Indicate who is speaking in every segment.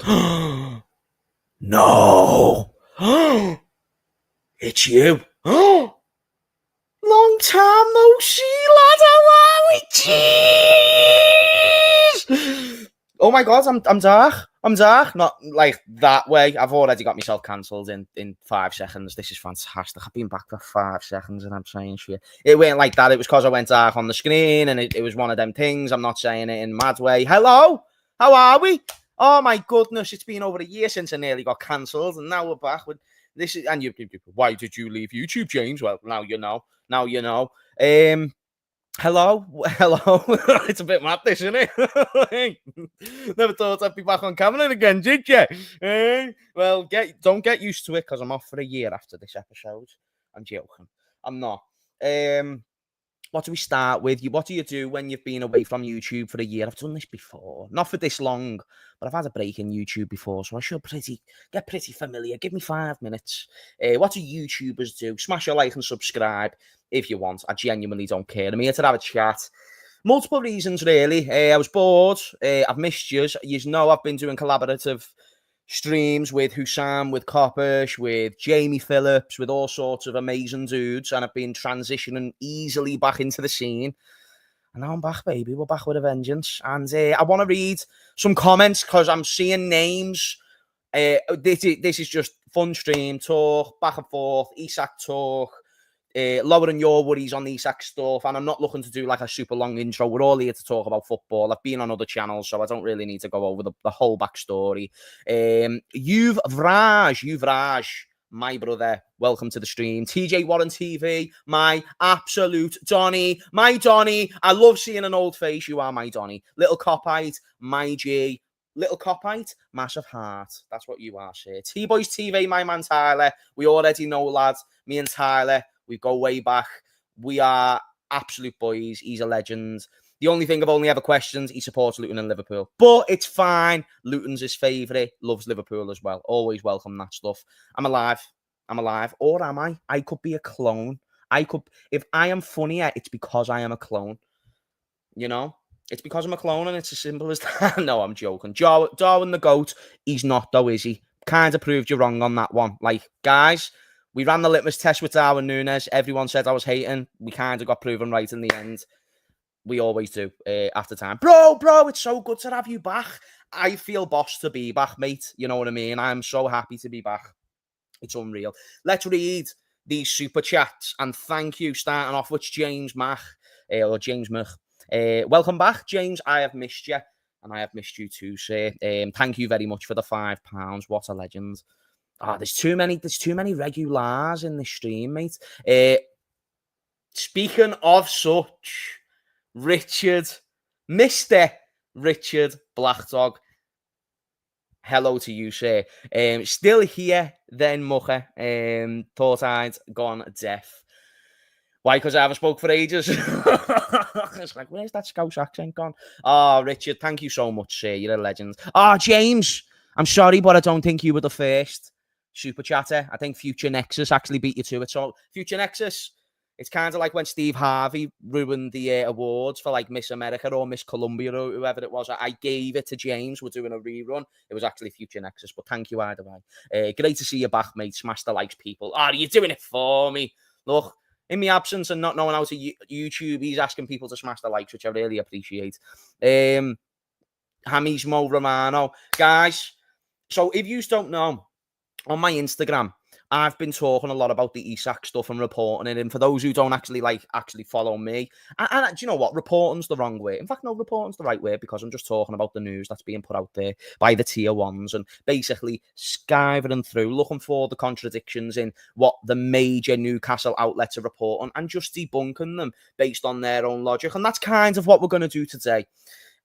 Speaker 1: No. It's you. Long time no see, lad. How are we? Jeez. Oh my God, I'm dark. I'm dark. Not like that way. I've already got myself cancelled in 5 seconds. This is fantastic. I've been back for 5 seconds and I'm saying shit. It went like that. It was because I went dark on the screen and it was one of them things. I'm not saying it in a mad way. Hello? How are we? Oh my goodness, it's been over a year since I nearly got cancelled and now we're back with this. And you, why did you leave YouTube, James? Well, now you know. Now you know. Hello. It's a bit mad, this, isn't it? Never thought I'd be back on camera again, did you? Well, don't get used to it because I'm off for a year after this episode. I'm joking. I'm not. What do we start with? What do you do when you've been away from YouTube for a year? I've done this before, not for this long, but I've had a break in YouTube before, so I should get pretty familiar. Give me 5 minutes. What do YouTubers do? Smash a like and subscribe if you want. I genuinely don't care. I'm here to have a chat. Multiple reasons, really. I was bored. I've missed you. You know, I've been doing collaborative streams with Hussam, with Coppish, with Jamie Phillips, with all sorts of amazing dudes, and I've been transitioning easily back into the scene. And now I'm back, baby. We're back with a vengeance. And I want to read some comments because I'm seeing names. This is just fun stream talk, back and forth, Isak talk, lowering your worries on the Isak stuff. And I'm not looking to do like a super long intro. We're all here to talk about football. I've been on other channels, so I don't really need to go over the whole backstory. Yuvraj, my brother, welcome to the stream. TJ Warren TV, my absolute Donny, my Donny. I love seeing an old face. You are my Donny. Little Copite, my G. Little Copite, massive heart. That's what you are, sir. T-Boys TV, my man Tyler. We already know, lads. Me and Tyler, we go way back. We are absolute boys. He's a legend. The only thing I've only ever questioned, he supports Luton and Liverpool. But it's fine. Luton's his favourite. Loves Liverpool as well. Always welcome that stuff. I'm alive. Or am I? I could be a clone. If I am funnier, it's because I am a clone. You know? It's because I'm a clone and it's as simple as that. No, I'm joking. Darwin the GOAT, he's not though, is he? Kind of proved you wrong on that one. Like, guys, we ran the litmus test with Darwin Nunez. Everyone said I was hating. We kind of got proven right in the end. We always do after time. Bro, it's so good to have you back. I feel boss to be back, mate. You know what I mean? I'm so happy to be back. It's unreal. Let's read these super chats. And thank you, starting off with James Mach, or James Mach. Welcome back, James. I have missed you, and I have missed you too, sir. Thank you very much for the £5. What a legend. There's too many regulars in this stream, mate. Speaking of such, Mr. Richard Blackdog. Hello to you, sir. Still here, then, Mucha. Thought I'd gone deaf. Why? Because I haven't spoke for ages. It's like, where's that Scouse accent gone? Oh, Richard, thank you so much, sir. You're a legend. James, I'm sorry, but I don't think you were the first super chatter. I think Future Nexus actually beat you to it. So, Future Nexus, it's kind of like when Steve Harvey ruined the awards for like Miss America or Miss Columbia or whoever it was. I gave it to James. We're doing a rerun. It was actually Future Nexus, but thank you either way. Great to see you back, mate. Smash the likes, people. You're doing it for me. Look, in my absence and not knowing how to YouTube, he's asking people to smash the likes, which I really appreciate. Hamis Mo Romano. Guys, so if you don't know, on my Instagram, I've been talking a lot about the Isak stuff and reporting it. And for those who don't actually follow me, and do you know what? Reporting's the wrong way. In fact, no, reporting's the right way because I'm just talking about the news that's being put out there by the tier ones and basically skivering through, looking for the contradictions in what the major Newcastle outlets are reporting and just debunking them based on their own logic. And that's kind of what we're going to do today.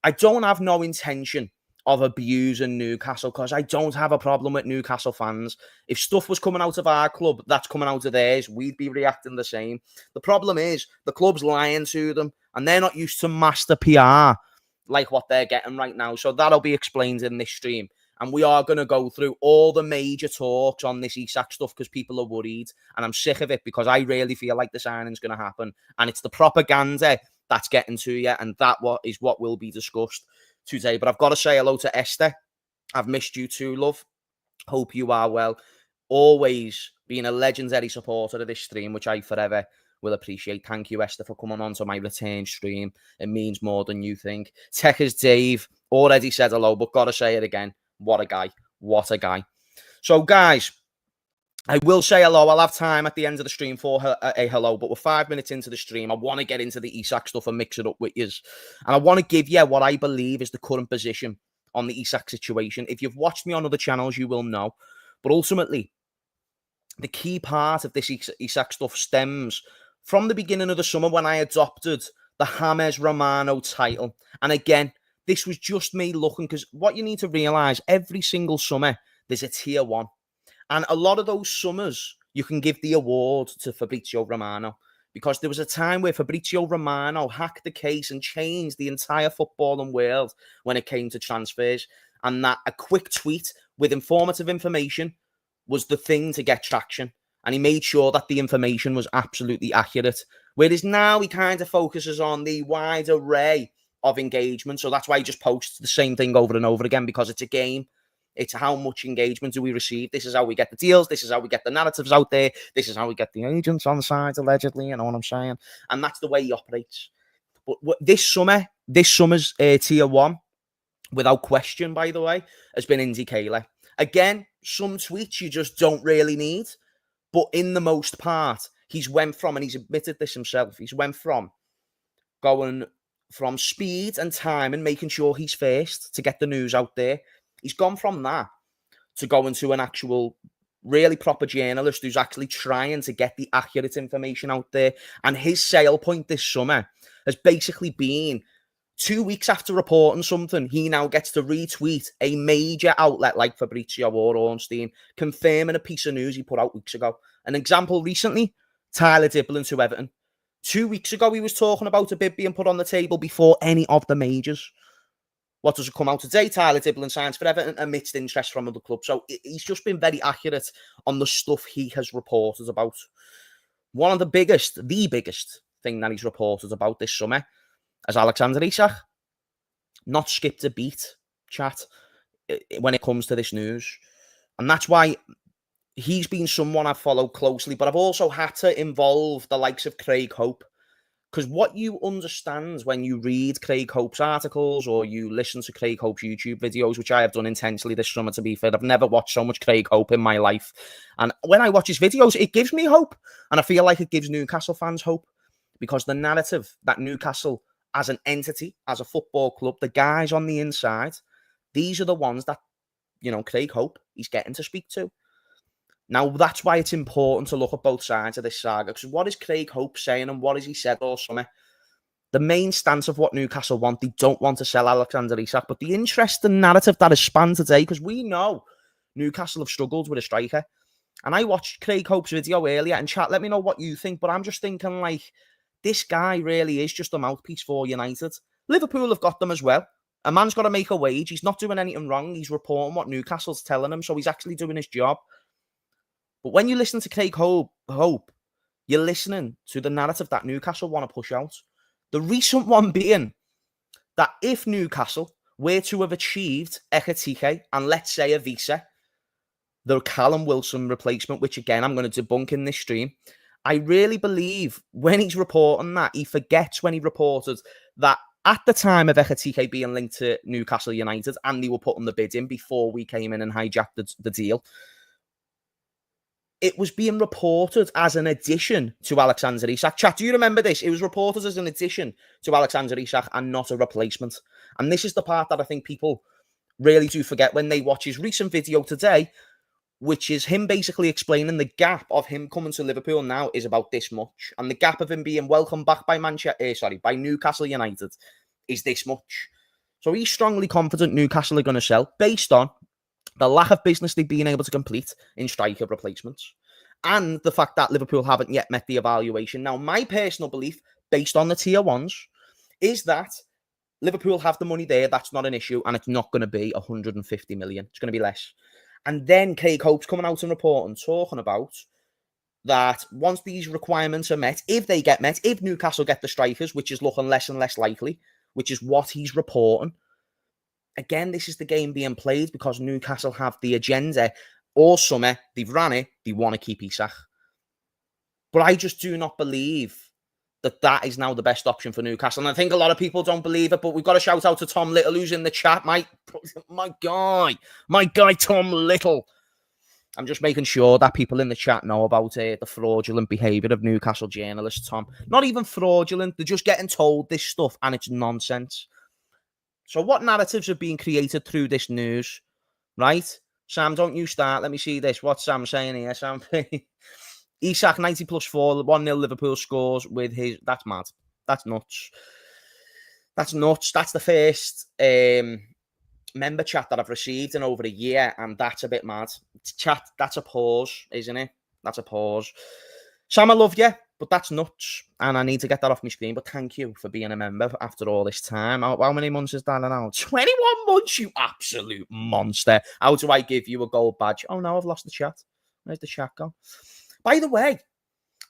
Speaker 1: I don't have no intention of abusing Newcastle because I don't have a problem with Newcastle fans. If stuff was coming out of our club, that's coming out of theirs, we'd be reacting the same. The problem is the club's lying to them and they're not used to master PR like what they're getting right now. So that'll be explained in this stream. And we are going to go through all the major talks on this Isak stuff because people are worried. And I'm sick of it because I really feel like the signing's going to happen. And it's the propaganda that's getting to you. And that is what will be discussed today. But I've got to say hello to Esther. I've missed you too, love. Hope you are well. Always being a legendary supporter of this stream, which I forever will appreciate. Thank you, Esther, for coming on to my return stream. It means more than you think. Techers Dave already said hello, but gotta say it again. What a guy. What a guy. So, guys, I will say hello. I'll have time at the end of the stream for a hello, but we're 5 minutes into the stream. I want to get into the Isak stuff and mix it up with you. And I want to give you what I believe is the current position on the Isak situation. If you've watched me on other channels, you will know. But ultimately, the key part of this Isak stuff stems from the beginning of the summer when I adopted the James Romano title. And again, this was just me looking, because what you need to realise, every single summer, there's a tier 1. And a lot of those summers, you can give the award to Fabrizio Romano, because there was a time where Fabrizio Romano hacked the case and changed the entire footballing world when it came to transfers. And that a quick tweet with informative information was the thing to get traction. And he made sure that the information was absolutely accurate. Whereas now he kind of focuses on the wide array of engagement. So that's why he just posts the same thing over and over again, because it's a game. It's how much engagement do we receive. This is how we get the deals. This is how we get the narratives out there. This is how we get the agents on the side, allegedly. You know what I'm saying? And that's the way he operates. But this summer's tier 1, without question, by the way, has been Indy Kayla. Again, some tweets you just don't really need. But in the most part, he's went from, and he's admitted this himself, he's went from going from speed and time and making sure he's first to get the news out there. He's gone from that to going to an actual really proper journalist who's actually trying to get the accurate information out there. And his sale point this summer has basically been 2 weeks after reporting something, he now gets to retweet a major outlet like Fabrizio or Ornstein, confirming a piece of news he put out weeks ago. An example recently, Tyler Dibblin to Everton. 2 weeks ago, he was talking about a bid being put on the table before any of the majors. What does it come out today? Tyler Dibblin signs for Everton amidst interest from other clubs. So he's just been very accurate on the stuff he has reported about. One of the biggest thing that he's reported about this summer is Alexander Isak. Not skipped a beat, chat, when it comes to this news. And that's why he's been someone I've followed closely, but I've also had to involve the likes of Craig Hope. Because what you understand when you read Craig Hope's articles or you listen to Craig Hope's YouTube videos, which I have done intentionally this summer, to be fair, I've never watched so much Craig Hope in my life. And when I watch his videos, it gives me hope. And I feel like it gives Newcastle fans hope. Because the narrative that Newcastle, as an entity, as a football club, the guys on the inside, these are the ones that, Craig Hope, he's getting to speak to. Now, that's why it's important to look at both sides of this saga. Because what is Craig Hope saying and what has he said all summer? The main stance of what Newcastle want, they don't want to sell Alexander Isak. But the interesting narrative that has spanned today, because we know Newcastle have struggled with a striker. And I watched Craig Hope's video earlier, and chat, let me know what you think. But I'm just thinking, this guy really is just a mouthpiece for United. Liverpool have got them as well. A man's got to make a wage. He's not doing anything wrong. He's reporting what Newcastle's telling him. So he's actually doing his job. But when you listen to Craig Hope, you're listening to the narrative that Newcastle want to push out. The recent one being that if Newcastle were to have achieved Ekitike and let's say a visa, the Callum Wilson replacement, which again, I'm going to debunk in this stream, I really believe when he's reporting that, he forgets when he reported that at the time of Ekitike being linked to Newcastle United and they were putting the bid in before we came in and hijacked the deal, it was being reported as an addition to Alexander Isak. Chat, do you remember this? It was reported as an addition to Alexander Isak and not a replacement. And this is the part that I think people really do forget when they watch his recent video today, which is him basically explaining the gap of him coming to Liverpool now is about this much. And the gap of him being welcomed back by by Newcastle United is this much. So he's strongly confident Newcastle are going to sell based on the lack of business they've been able to complete in striker replacements, and the fact that Liverpool haven't yet met the evaluation. Now, my personal belief, based on the tier 1s, is that Liverpool have the money there. That's not an issue, and it's not going to be 150 million. It's going to be less. And then Craig Hope's coming out and reporting, talking about that once these requirements are met, if they get met, if Newcastle get the strikers, which is looking less and less likely, which is what he's reporting, again, this is the game being played because Newcastle have the agenda all summer. They've ran it. They want to keep Isak. But I just do not believe that is now the best option for Newcastle. And I think a lot of people don't believe it, but we've got to shout out to Tom Little, who's in the chat. My guy, Tom Little. I'm just making sure that people in the chat know about the fraudulent behaviour of Newcastle journalists, Tom. Not even fraudulent. They're just getting told this stuff and it's nonsense. So what narratives are being created through this news, right? Sam, don't you start. Let me see this. What's Sam saying here? Sam, Isak 90 plus 4, 1-0 Liverpool scores with his... That's mad. That's nuts. That's nuts. That's the first member chat that I've received in over a year, and that's a bit mad. Chat, that's a pause, isn't it? That's a pause. Sam, I love you, but that's nuts, and I need to get that off my screen, but thank you for being a member after all this time. How many months is that now? 21 months, you absolute monster. How do I give you a gold badge? Oh, no, I've lost the chat. Where's the chat gone? By the way,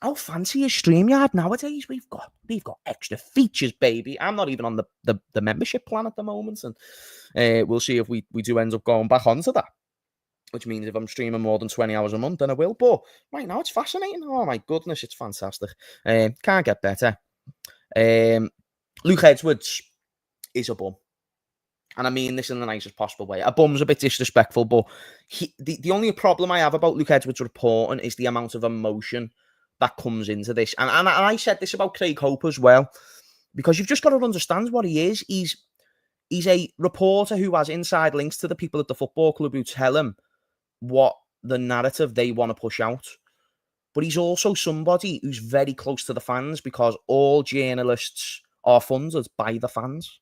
Speaker 1: how fancy is StreamYard nowadays? We've got extra features, baby. I'm not even on the membership plan at the moment, and we'll see if we do end up going back onto that. Which means if I'm streaming more than 20 hours a month, then I will. But right now, it's fascinating. Oh my goodness, it's fantastic. Can't get better. Luke Edwards is a bum. And I mean this in the nicest possible way. A bum's a bit disrespectful, but the only problem I have about Luke Edwards reporting is the amount of emotion that comes into this. And I said this about Craig Hope as well, because you've just got to understand what he is. He's a reporter who has inside links to the people at the football club who tell him what the narrative they want to push out. But he's also somebody who's very close to the fans because all journalists are funded by the fans.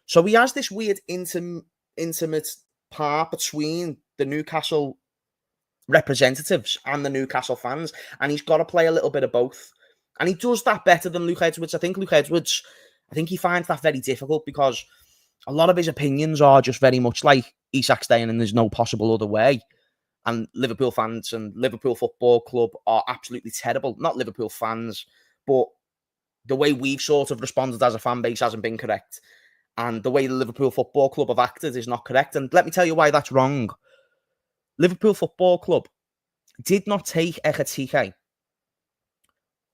Speaker 1: So he has this weird intimate part between the Newcastle representatives and the Newcastle fans, and he's got to play a little bit of both. And he does that better than Luke Edwards. I think he finds that very difficult because a lot of his opinions are just very much like Isak staying and there's no possible other way. And Liverpool fans and Liverpool Football Club are absolutely terrible. Not Liverpool fans, but the way we've sort of responded as a fan base hasn't been correct. And the way the Liverpool Football Club have acted is not correct. And let me tell you why that's wrong. Liverpool Football Club did not take Ekitike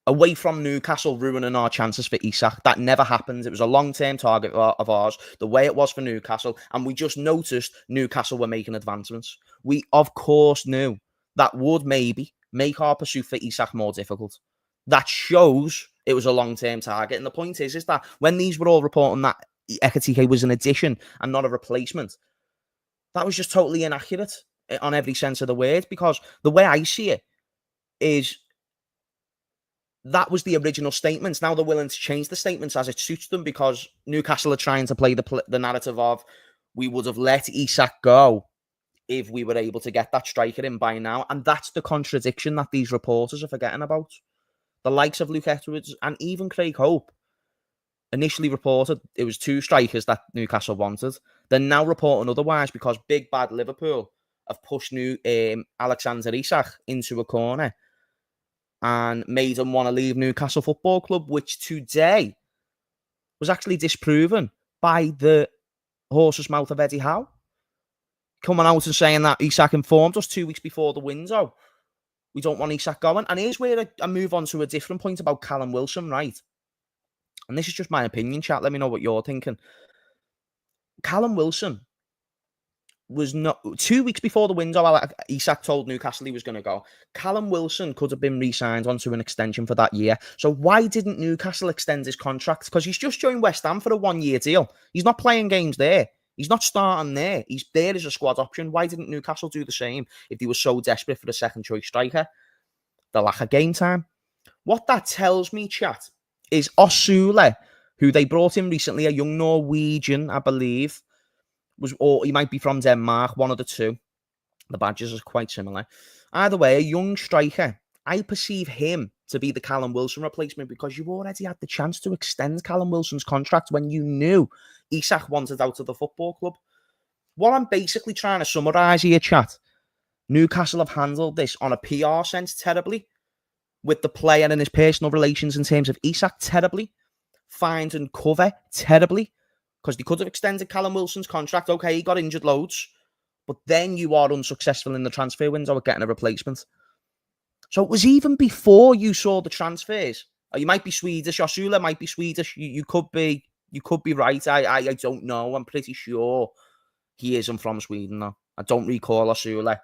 Speaker 1: away from Newcastle, ruining our chances for Isak. That never happened. It was a long-term target of ours, the way it was for Newcastle. And we just noticed Newcastle were making advancements. We, of course, knew that would maybe make our pursuit for Isak more difficult. That shows it was a long-term target. And the point is that when these were all reporting that Ekitike was an addition and not a replacement, that was just totally inaccurate on every sense of the word, because the way I see it is that was the original statements. Now they're willing to change the statements as it suits them because Newcastle are trying to play the narrative of we would have let Isak go if we were able to get that striker in by now. And that's the contradiction that these reporters are forgetting about. The likes of Luke Edwards and even Craig Hope initially reported it was 2 strikers that Newcastle wanted. They're now reporting otherwise because big bad Liverpool have pushed Alexander Isak into a corner and made him want to leave Newcastle Football Club, which today was actually disproven by the horse's mouth of Eddie Howe, coming out and saying that Isak informed us 2 weeks before the window we don't want Isak going. And here's where I move on to a different point about Callum Wilson, right? And this is just my opinion, chat. Let me know what you're thinking. Callum Wilson was not 2 weeks before the window. Isak told Newcastle he was going to go. Callum Wilson could have been re-signed onto an extension for that year. So why didn't Newcastle extend his contract? Because he's just joined West Ham for a 1-year deal. He's not playing games there. He's not starting there. He's there as a squad option. Why didn't Newcastle do the same if they were so desperate for a second choice striker? The lack of game time. What that tells me, chat, is Osula, who they brought in recently, a young Norwegian, I believe, or he might be from Denmark, one of the two. The badges are quite similar. Either way, a young striker. I perceive him to be the Callum Wilson replacement because you already had the chance to extend Callum Wilson's contract when you knew Isak wanted out of the football club. What I'm basically trying to summarise here, chat, Newcastle have handled this on a PR sense terribly, with the player and his personal relations in terms of Isak terribly, find and cover terribly, because they could have extended Callum Wilson's contract. Okay, he got injured loads, but then you are unsuccessful in the transfer window at getting a replacement. So it was even before you saw the transfers. Or you might be Swedish. Osula might be Swedish. You could be. You could be right. I don't know. I'm pretty sure he isn't from Sweden though. I don't recall Osula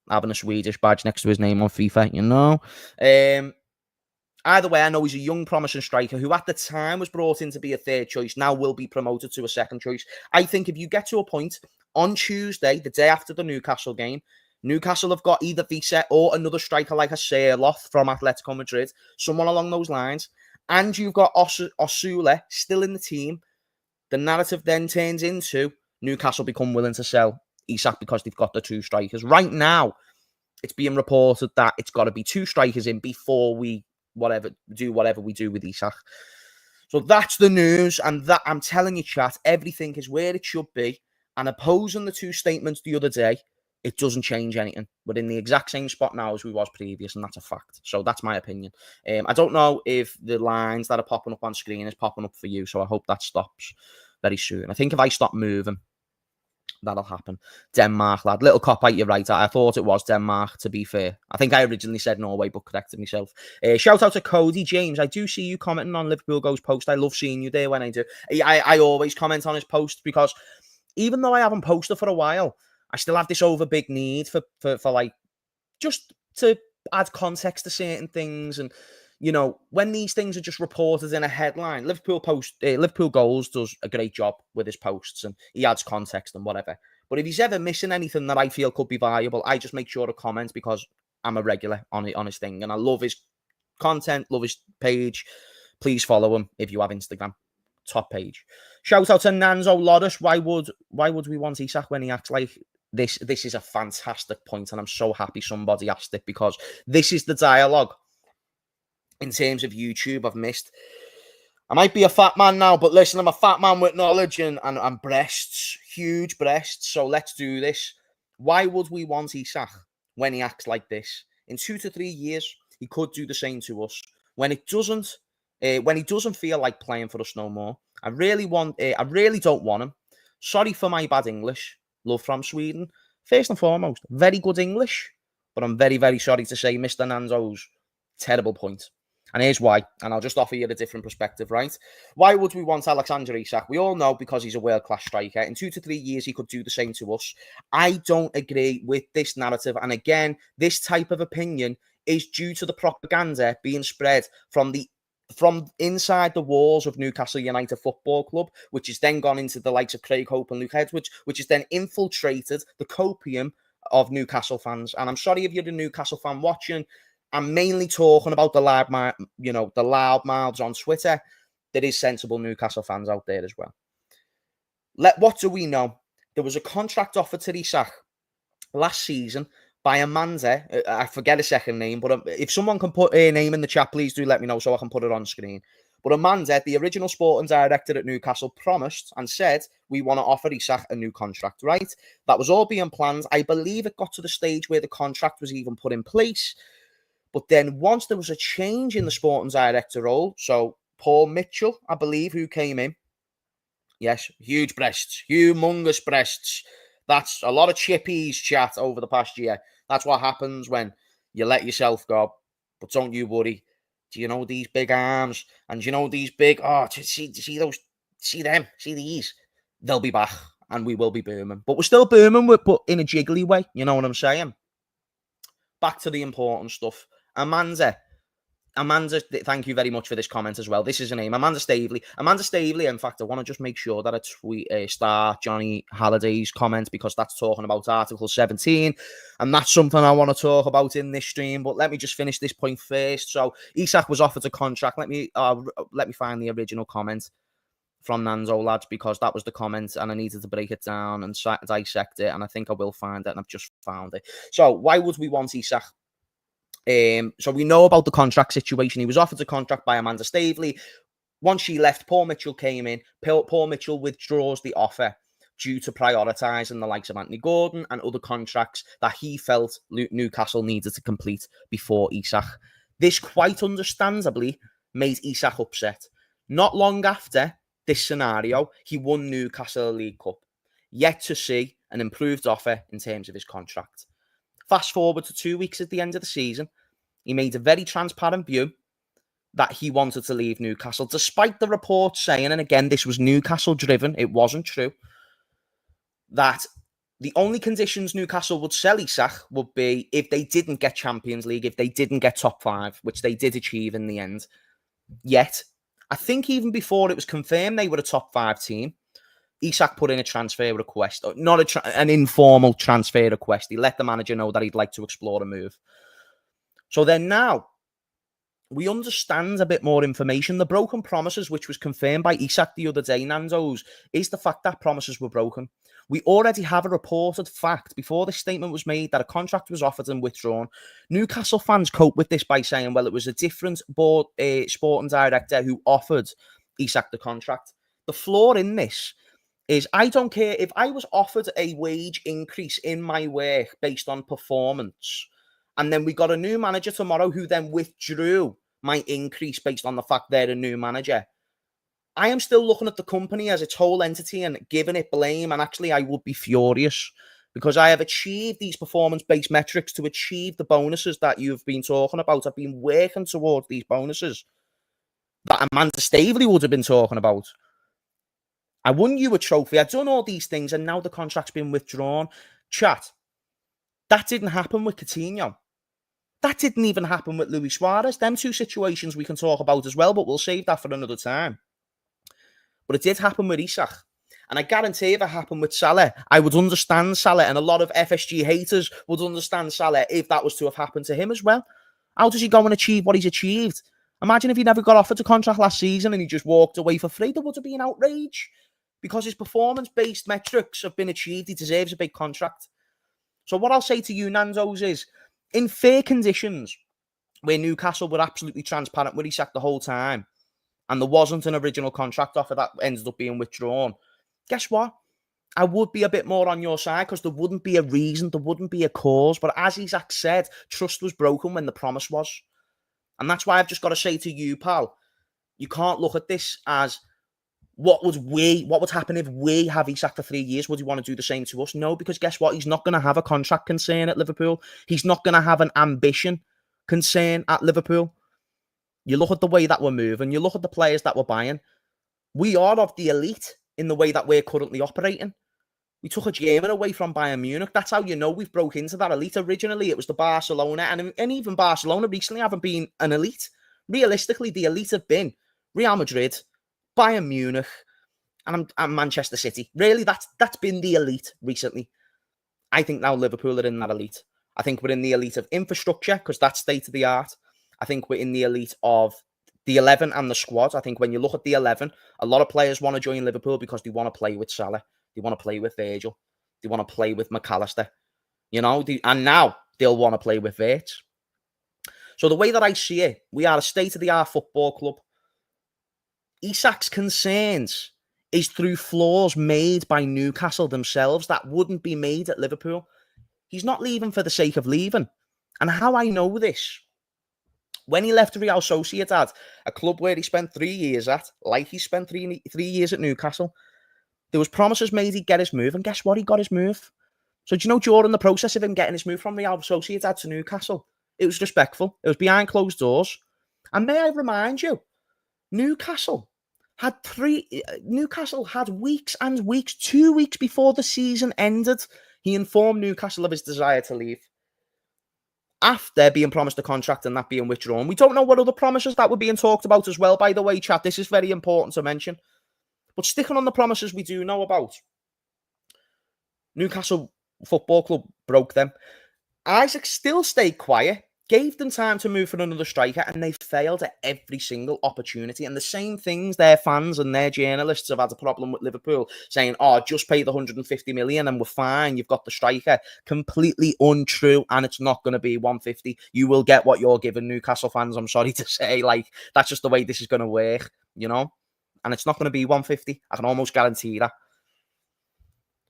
Speaker 1: having a Swedish badge next to his name on FIFA. You know. Either way, I know he's a young, promising striker who at the time was brought in to be a third choice, now will be promoted to a second choice. I think if you get to a point on Tuesday, the day after the Newcastle game, Newcastle have got either Visa or another striker like a Salah from Atletico Madrid, someone along those lines, and you've got Osula still in the team, the narrative then turns into Newcastle become willing to sell Isak because they've got the two strikers. Right now, it's being reported that it's got to be two strikers in before we whatever we do with Isak. So that's the news, and that I'm telling you, chat, everything is where it should be. And opposing the two statements the other day, it doesn't change anything. We're in the exact same spot now as we was previous, and that's a fact. So that's my opinion. I don't know if the lines that are popping up on screen is popping up for you, so I hope that stops very soon. I think if I stop moving, that'll happen. Denmark, lad. Little cop out, you're right. I thought it was Denmark, to be fair. I think I originally said Norway, but corrected myself. Shout out to Cody James. I do see you commenting on Liverpool Goes post. I love seeing you there when I do. I always comment on his posts because even though I haven't posted for a while, I still have this over big need for like, just to add context to certain things. And, you know, when these things are just reported in a headline, Liverpool Goals does a great job with his posts and he adds context and whatever. But if he's ever missing anything that I feel could be valuable, I just make sure to comment because I'm a regular on his thing. And I love his content, love his page. Please follow him if you have Instagram. Top page. Shout out to Nanzo Loddus. Why would we want Isak when he acts like this? This is a fantastic point, and I'm so happy somebody asked it because this is the dialogue in terms of YouTube I've missed. I might be a fat man now, but listen, I'm a fat man with knowledge and breasts, huge breasts. So let's do this. Why would we want Isak when he acts like this? In 2 to 3 years, he could do the same to us. When he doesn't feel like playing for us no more, I really don't want him. Sorry for my bad English. Love from Sweden. First and foremost, very good English, but I'm very, very sorry to say Mr. Nanzo's terrible point. And here's why, and I'll just offer you a different perspective, right? Why would we want Alexander Isak? We all know because he's a world-class striker. In 2 to 3 years, he could do the same to us. I don't agree with this narrative. And again, this type of opinion is due to the propaganda being spread from inside the walls of Newcastle United Football Club, which has then gone into the likes of Craig Hope and Luke Edwards, which has then infiltrated the copium of Newcastle fans. And I'm sorry if you're a Newcastle fan watching. I'm mainly talking about the loudmouths on Twitter. There is sensible Newcastle fans out there as well. What do we know? There was a contract offer to Isak last season by Amanda. I forget his second name, but if someone can put her name in the chat, please do let me know so I can put it on screen. But Amanda, the original sporting director at Newcastle, promised and said, we want to offer Isak a new contract, right? That was all being planned. I believe it got to the stage where the contract was even put in place. But then once there was a change in the sporting director role, so Paul Mitchell, I believe, who came in. Yes, huge breasts, humongous breasts. That's a lot of chippies, chat, over the past year. That's what happens when you let yourself go. But don't you worry. Do you know these big arms? And do you know these big, see these? They'll be back and we will be booming. But we're still booming, but in a jiggly way. You know what I'm saying? Back to the important stuff. Amanda, thank you very much for this comment as well. This is her name, Amanda Stavely. In fact, I want to just make sure that I tweet star Johnny Halliday's comment because that's talking about Article 17, and that's something I want to talk about in this stream. But let me just finish this point first. So Isak was offered a contract. Let me find the original comment from Nanzo, lads, because that was the comment and I needed to break it down and dissect it, and I think I will find it, and I've just found it. So why would we want Isak? So we know about the contract situation. He was offered a contract by Amanda Stavely. Once she left, Paul Mitchell came in. Paul Mitchell withdraws the offer due to prioritising the likes of Anthony Gordon and other contracts that he felt Newcastle needed to complete before Isak. This quite understandably made Isak upset. Not long after, this scenario, he won Newcastle League Cup. Yet to see an improved offer in terms of his contract. Fast forward to 2 weeks at the end of the season, he made a very transparent view that he wanted to leave Newcastle, despite the reports saying, and again, this was Newcastle driven, it wasn't true, that the only conditions Newcastle would sell Isak would be if they didn't get Champions League, if they didn't get top 5, which they did achieve in the end. Yet, I think even before it was confirmed they were a top 5 team, Isak put in a transfer request, not an informal transfer request. He let the manager know that he'd like to explore a move. So then now, we understand a bit more information. The broken promises, which was confirmed by Isak the other day, Nando's, is the fact that promises were broken. We already have a reported fact before this statement was made that a contract was offered and withdrawn. Newcastle fans cope with this by saying, well, it was a different sporting director who offered Isak the contract. The flaw in this is I don't care if I was offered a wage increase in my work based on performance, and then we got a new manager tomorrow who then withdrew my increase based on the fact they're a new manager. I am still looking at the company as its whole entity and giving it blame, and actually I would be furious because I have achieved these performance-based metrics to achieve the bonuses that you've been talking about. I've been working towards these bonuses that Amanda Staveley would have been talking about. I won you a trophy. I've done all these things, and now the contract's been withdrawn. Chat, that didn't happen with Coutinho. That didn't even happen with Luis Suarez. Them two situations we can talk about as well, but we'll save that for another time. But it did happen with Isak. And I guarantee if it happened with Salah, I would understand Salah, and a lot of FSG haters would understand Salah if that was to have happened to him as well. How does he go and achieve what he's achieved? Imagine if he never got offered a contract last season and he just walked away for free. There would have been outrage. Because his performance-based metrics have been achieved, he deserves a big contract. So what I'll say to you, Nando's, is in fair conditions, where Newcastle were absolutely transparent with Isak the whole time, and there wasn't an original contract offer that ended up being withdrawn, guess what? I would be a bit more on your side because there wouldn't be a reason, there wouldn't be a cause. But as Isak said, trust was broken when the promise was. And that's why I've just got to say to you, pal, you can't look at this as what would happen if we have Isak for 3 years? Would he want to do the same to us? No, because guess what? He's not going to have a contract concern at Liverpool. He's not going to have an ambition concern at Liverpool. You look at the way that we're moving. You look at the players that we're buying. We are of the elite in the way that we're currently operating. We took a German away from Bayern Munich. That's how you know we've broke into that elite. Originally, it was the Barcelona, and even Barcelona recently haven't been an elite. Realistically, the elite have been Real Madrid, Bayern Munich, and Manchester City. Really, that's been the elite recently. I think now Liverpool are in that elite. I think we're in the elite of infrastructure because that's state of the art. I think we're in the elite of the 11 and the squad. I think when you look at the 11, a lot of players want to join Liverpool because they want to play with Salah. They want to play with Virgil. They want to play with McAllister. You know, and now they'll want to play with Wirtz. So the way that I see it, we are a state-of-the-art football club. Isak's concerns is through flaws made by Newcastle themselves that wouldn't be made at Liverpool. He's not leaving for the sake of leaving. And how I know this, when he left Real Sociedad, a club where he spent 3 years at, like he spent three years at Newcastle, there was promises made he'd get his move, and guess what? He got his move. So do you know, during the process of him getting his move from Real Sociedad to Newcastle, it was respectful. It was behind closed doors. And may I remind you, Newcastle had weeks and weeks, 2 weeks before the season ended, he informed Newcastle of his desire to leave. After being promised a contract and that being withdrawn. We don't know what other promises that were being talked about as well, by the way, chat. This is very important to mention. But sticking on the promises we do know about, Newcastle Football Club broke them. Isak still stayed quiet, gave them time to move for another striker, and they failed at every single opportunity. And the same things their fans and their journalists have had a problem with Liverpool, saying, oh, just pay the 150 million and we're fine, you've got the striker. Completely untrue, and it's not going to be 150. You will get what you're giving, Newcastle fans, I'm sorry to say. Like, that's just the way this is going to work, you know? And it's not going to be 150. I can almost guarantee that.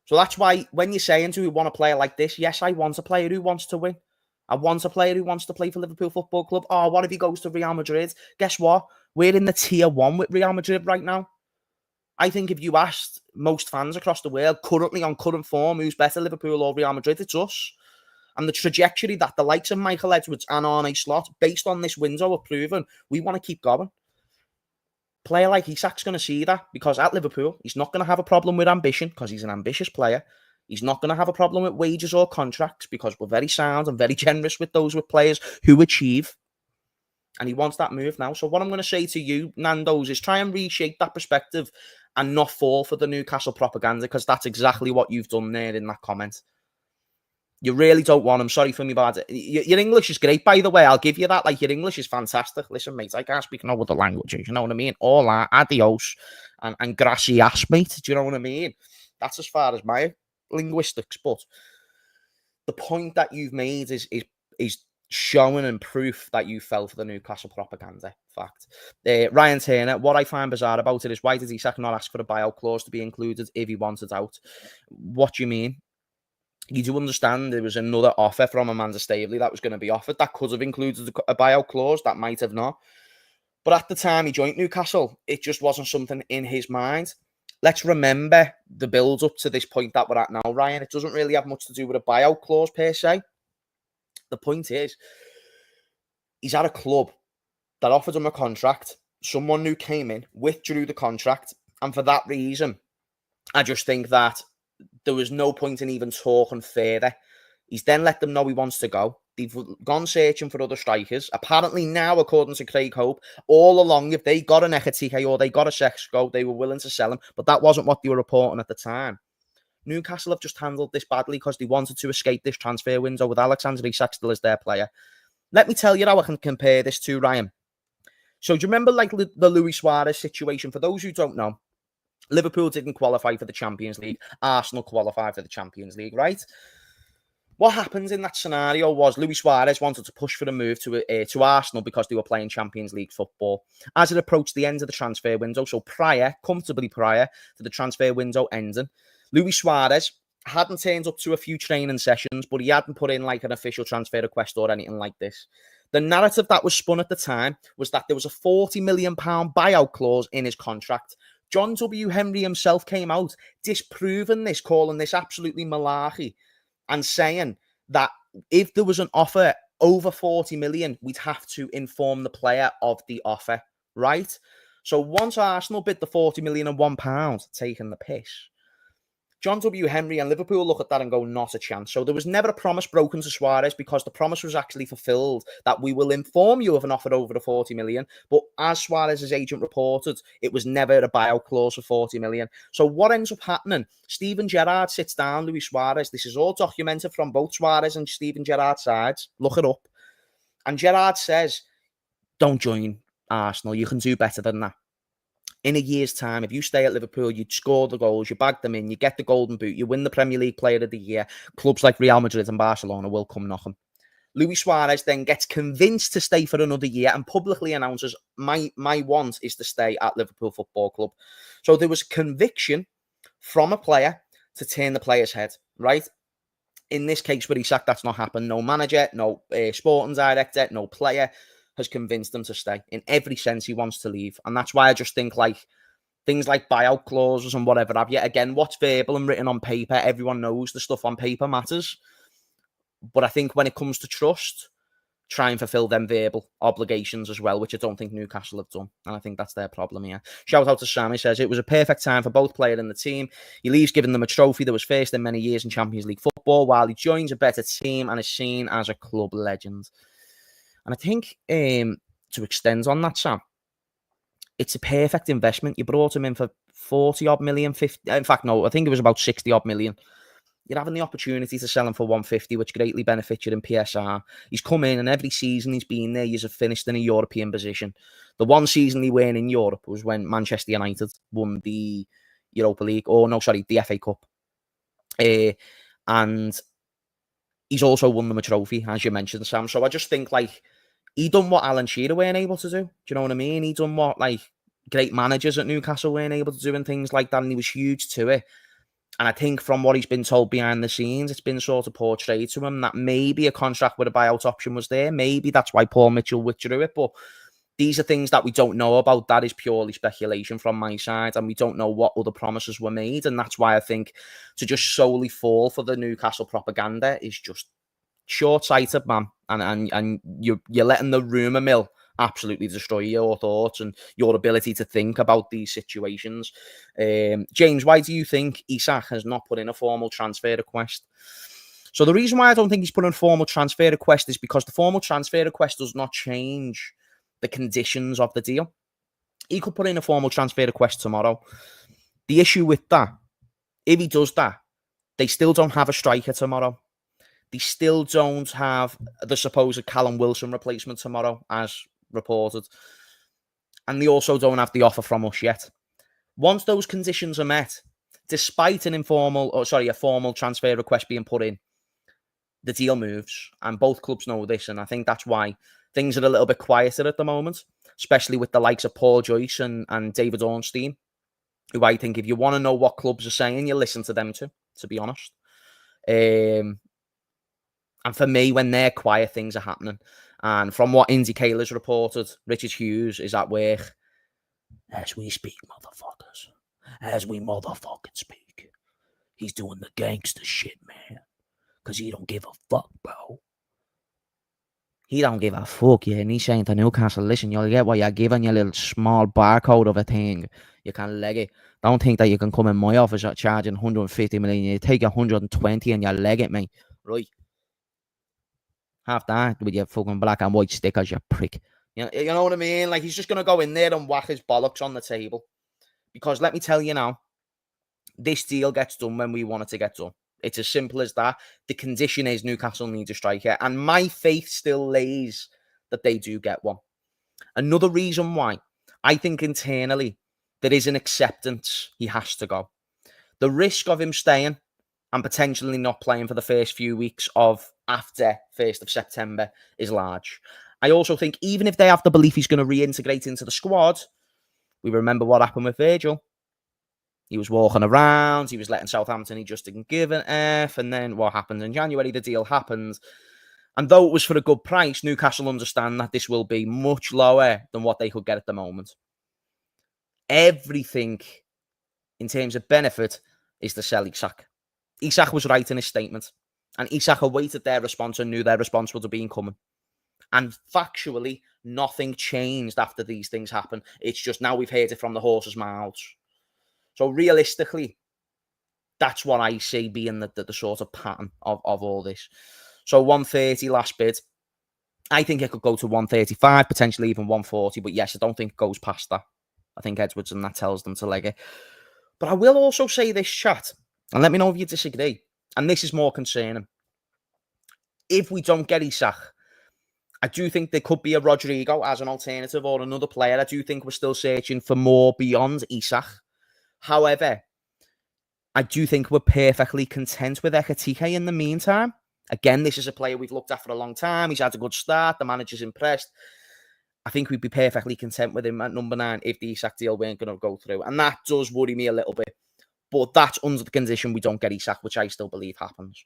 Speaker 1: So that's why when you're saying, do we want a player like this? Yes, I want a player who wants to win. I want a player who wants to play for Liverpool Football Club. Oh, what if he goes to Real Madrid? Guess what? We're in the tier 1 with Real Madrid right now. I think if you asked most fans across the world, currently on current form, who's better, Liverpool or Real Madrid, it's us. And the trajectory that the likes of Michael Edwards and Arne Slot, based on this window, have proven, we want to keep going. Player like Isak's going to see that, because at Liverpool, he's not going to have a problem with ambition because he's an ambitious player. He's not going to have a problem with wages or contracts because we're very sound and very generous with those with players who achieve. And he wants that move now. So what I'm going to say to you, Nando's, is try and reshape that perspective and not fall for the Newcastle propaganda, because that's exactly what you've done there in that comment. You really don't want him. Sorry for me, bad. Your English is great, by the way. I'll give you that. Like, your English is fantastic. Listen, mate, I can't speak no other languages. You know what I mean? Hola, adios, and gracias, mate. Do you know what I mean? That's as far as my linguistics. But the point that you've made is showing and proof that you fell for the Newcastle propaganda. Fact. Ryan Turner, what I find bizarre about it is, why did Isak not ask for a buyout clause to be included if he wanted out? What do you mean? You do understand there was another offer from Amanda Staveley that was going to be offered that could have included a buyout clause, that might have not. But at the time he joined Newcastle, it just wasn't something in his mind. Let's remember the build up to this point that we're at now, Ryan. It doesn't really have much to do with a buyout clause per se. The point is, he's at a club that offered him a contract. Someone who came in, withdrew the contract. And for that reason, I just think that there was no point in even talking further. He's then let them know he wants to go. They've gone searching for other strikers. Apparently now, according to Craig Hope, all along, if they got an Ekatike or they got a Sexco, they were willing to sell him. But that wasn't what they were reporting at the time. Newcastle have just handled this badly because they wanted to escape this transfer window with Alexander Isak still as their player. Let me tell you how I can compare this to, Ryan. So do you remember like the Luis Suarez situation? For those who don't know, Liverpool didn't qualify for the Champions League. Arsenal qualified for the Champions League, right? What happens in that scenario was Luis Suarez wanted to push for a move to Arsenal because they were playing Champions League football. As it approached the end of the transfer window, so comfortably prior to the transfer window ending, Luis Suarez hadn't turned up to a few training sessions, but he hadn't put in like an official transfer request or anything like this. The narrative that was spun at the time was that there was a £40 million buyout clause in his contract. John W. Henry himself came out disproving this, calling this absolutely malarkey, and saying that if there was an offer over 40 million, we'd have to inform the player of the offer, right? So once Arsenal bid the £40 million and £1, taking the piss, John W. Henry and Liverpool look at that and go, not a chance. So there was never a promise broken to Suarez, because the promise was actually fulfilled that we will inform you of an offer over the 40 million. But as Suarez's agent reported, it was never a buyout clause for 40 million. So what ends up happening? Steven Gerrard sits down, Luis Suarez. This is all documented from both Suarez and Steven Gerrard's sides. Look it up. And Gerrard says, don't join Arsenal. You can do better than that. In a year's time, if you stay at Liverpool, you score the goals, you bag them in, you get the golden boot, you win the Premier League Player of the Year, clubs like Real Madrid and Barcelona will come knocking. Luis Suarez then gets convinced to stay for another year and publicly announces, my want is to stay at Liverpool Football Club. So there was conviction from a player to turn the player's head, right? In this case with Isak, that's not happened. No manager, no sporting director, no player has convinced him to stay. In every sense, he wants to leave. And that's why I just think like things like buyout clauses and whatever have you. Again, what's verbal and written on paper, everyone knows the stuff on paper matters. But I think when it comes to trust, try and fulfill them verbal obligations as well, which I don't think Newcastle have done. And I think that's their problem here. Shout out to Sam. He says, it was a perfect time for both players and the team. He leaves giving them a trophy that was first in many years in Champions League football, while he joins a better team and is seen as a club legend. And I think to extend on that, Sam, it's a perfect investment. You brought him in for 40 odd million, 50. In fact, no, I think it was about 60 odd million. You're having the opportunity to sell him for 150, which greatly benefits you in PSR. He's come in, and every season he's been there, he's finished in a European position. The one season he won in Europe was when Manchester United won the Europa League, the FA Cup. And he's also won them a trophy, as you mentioned, Sam. So I just think like he done what Alan Shearer weren't able to do. Do you know what I mean? He done what like great managers at Newcastle weren't able to do and things like that. And he was huge to it. And I think from what he's been told behind the scenes, it's been sort of portrayed to him that maybe a contract with a buyout option was there. Maybe that's why Paul Mitchell withdrew it. But These are things that we don't know about. That is purely speculation from my side, and we don't know what other promises were made. And that's why I think to just solely fall for the Newcastle propaganda is just short-sighted, man. And you're letting the rumour mill absolutely destroy your thoughts and your ability to think about these situations. James, why do you think Isak has not put in a formal transfer request? So the reason why I don't think he's put in a formal transfer request is because the formal transfer request does not change the conditions of the deal. He could put in a formal transfer request tomorrow. The issue with that, if he does that, they still don't have a striker tomorrow. They still don't have the supposed Callum Wilson replacement tomorrow, as reported. And they also don't have the offer from us yet. Once those conditions are met, despite a formal transfer request being put in, the deal moves. And both clubs know this. And I think that's why things are a little bit quieter at the moment, especially with the likes of Paul Joyce and David Ornstein, who I think if you want to know what clubs are saying, you listen to them too, to be honest. And for me, when they're quiet, things are happening. And from what Indy Kayla's reported, Richard Hughes is at work as we speak, motherfuckers. As we motherfucking speak. He's doing the gangster shit, man. Because he don't give a fuck, bro. He don't give a fuck, yeah. And he's saying to Newcastle, listen, you'll get what you're given, your little small barcode of a thing. You can leg it. Don't think that you can come in my office charging 150 million. You take 120 and you leg it, mate. Right. Have that with your fucking black and white stickers, you prick. You know what I mean? Like, he's just going to go in there and whack his bollocks on the table. Because let me tell you now, this deal gets done when we want it to get done. It's as simple as that. The condition is Newcastle needs a striker. And my faith still lays that they do get one. Another reason why I think internally there is an acceptance he has to go. The risk of him staying and potentially not playing for the first few weeks of after 1st of September is large. I also think even if they have the belief he's going to reintegrate into the squad, we remember what happened with Virgil. He was walking around, he was letting Southampton, he just didn't give an F, and then what happened in January? The deal happened. And though it was for a good price, Newcastle understand that this will be much lower than what they could get at the moment. Everything in terms of benefit is to sell Isak. Isak was right in his statement. And Isak awaited their response and knew their response would have been coming. And factually, nothing changed after these things happen. It's just now we've heard it from the horse's mouths. So realistically, that's what I see being the sort of pattern of all this. So 130 last bid. I think it could go to 135, potentially even 140. But yes, I don't think it goes past that. I think Edwards and that tells them to leg it. But I will also say this, chat, and let me know if you disagree. And this is more concerning. If we don't get Isak, I do think there could be a Rodrigo as an alternative or another player. I do think we're still searching for more beyond Isak. However, I do think we're perfectly content with Ekatike in the meantime. Again, this is a player we've looked at for a long time. He's had a good start. The manager's impressed. I think we'd be perfectly content with him at number 9 if the Isak deal weren't going to go through. And that does worry me a little bit. But that's under the condition we don't get Isak, which I still believe happens.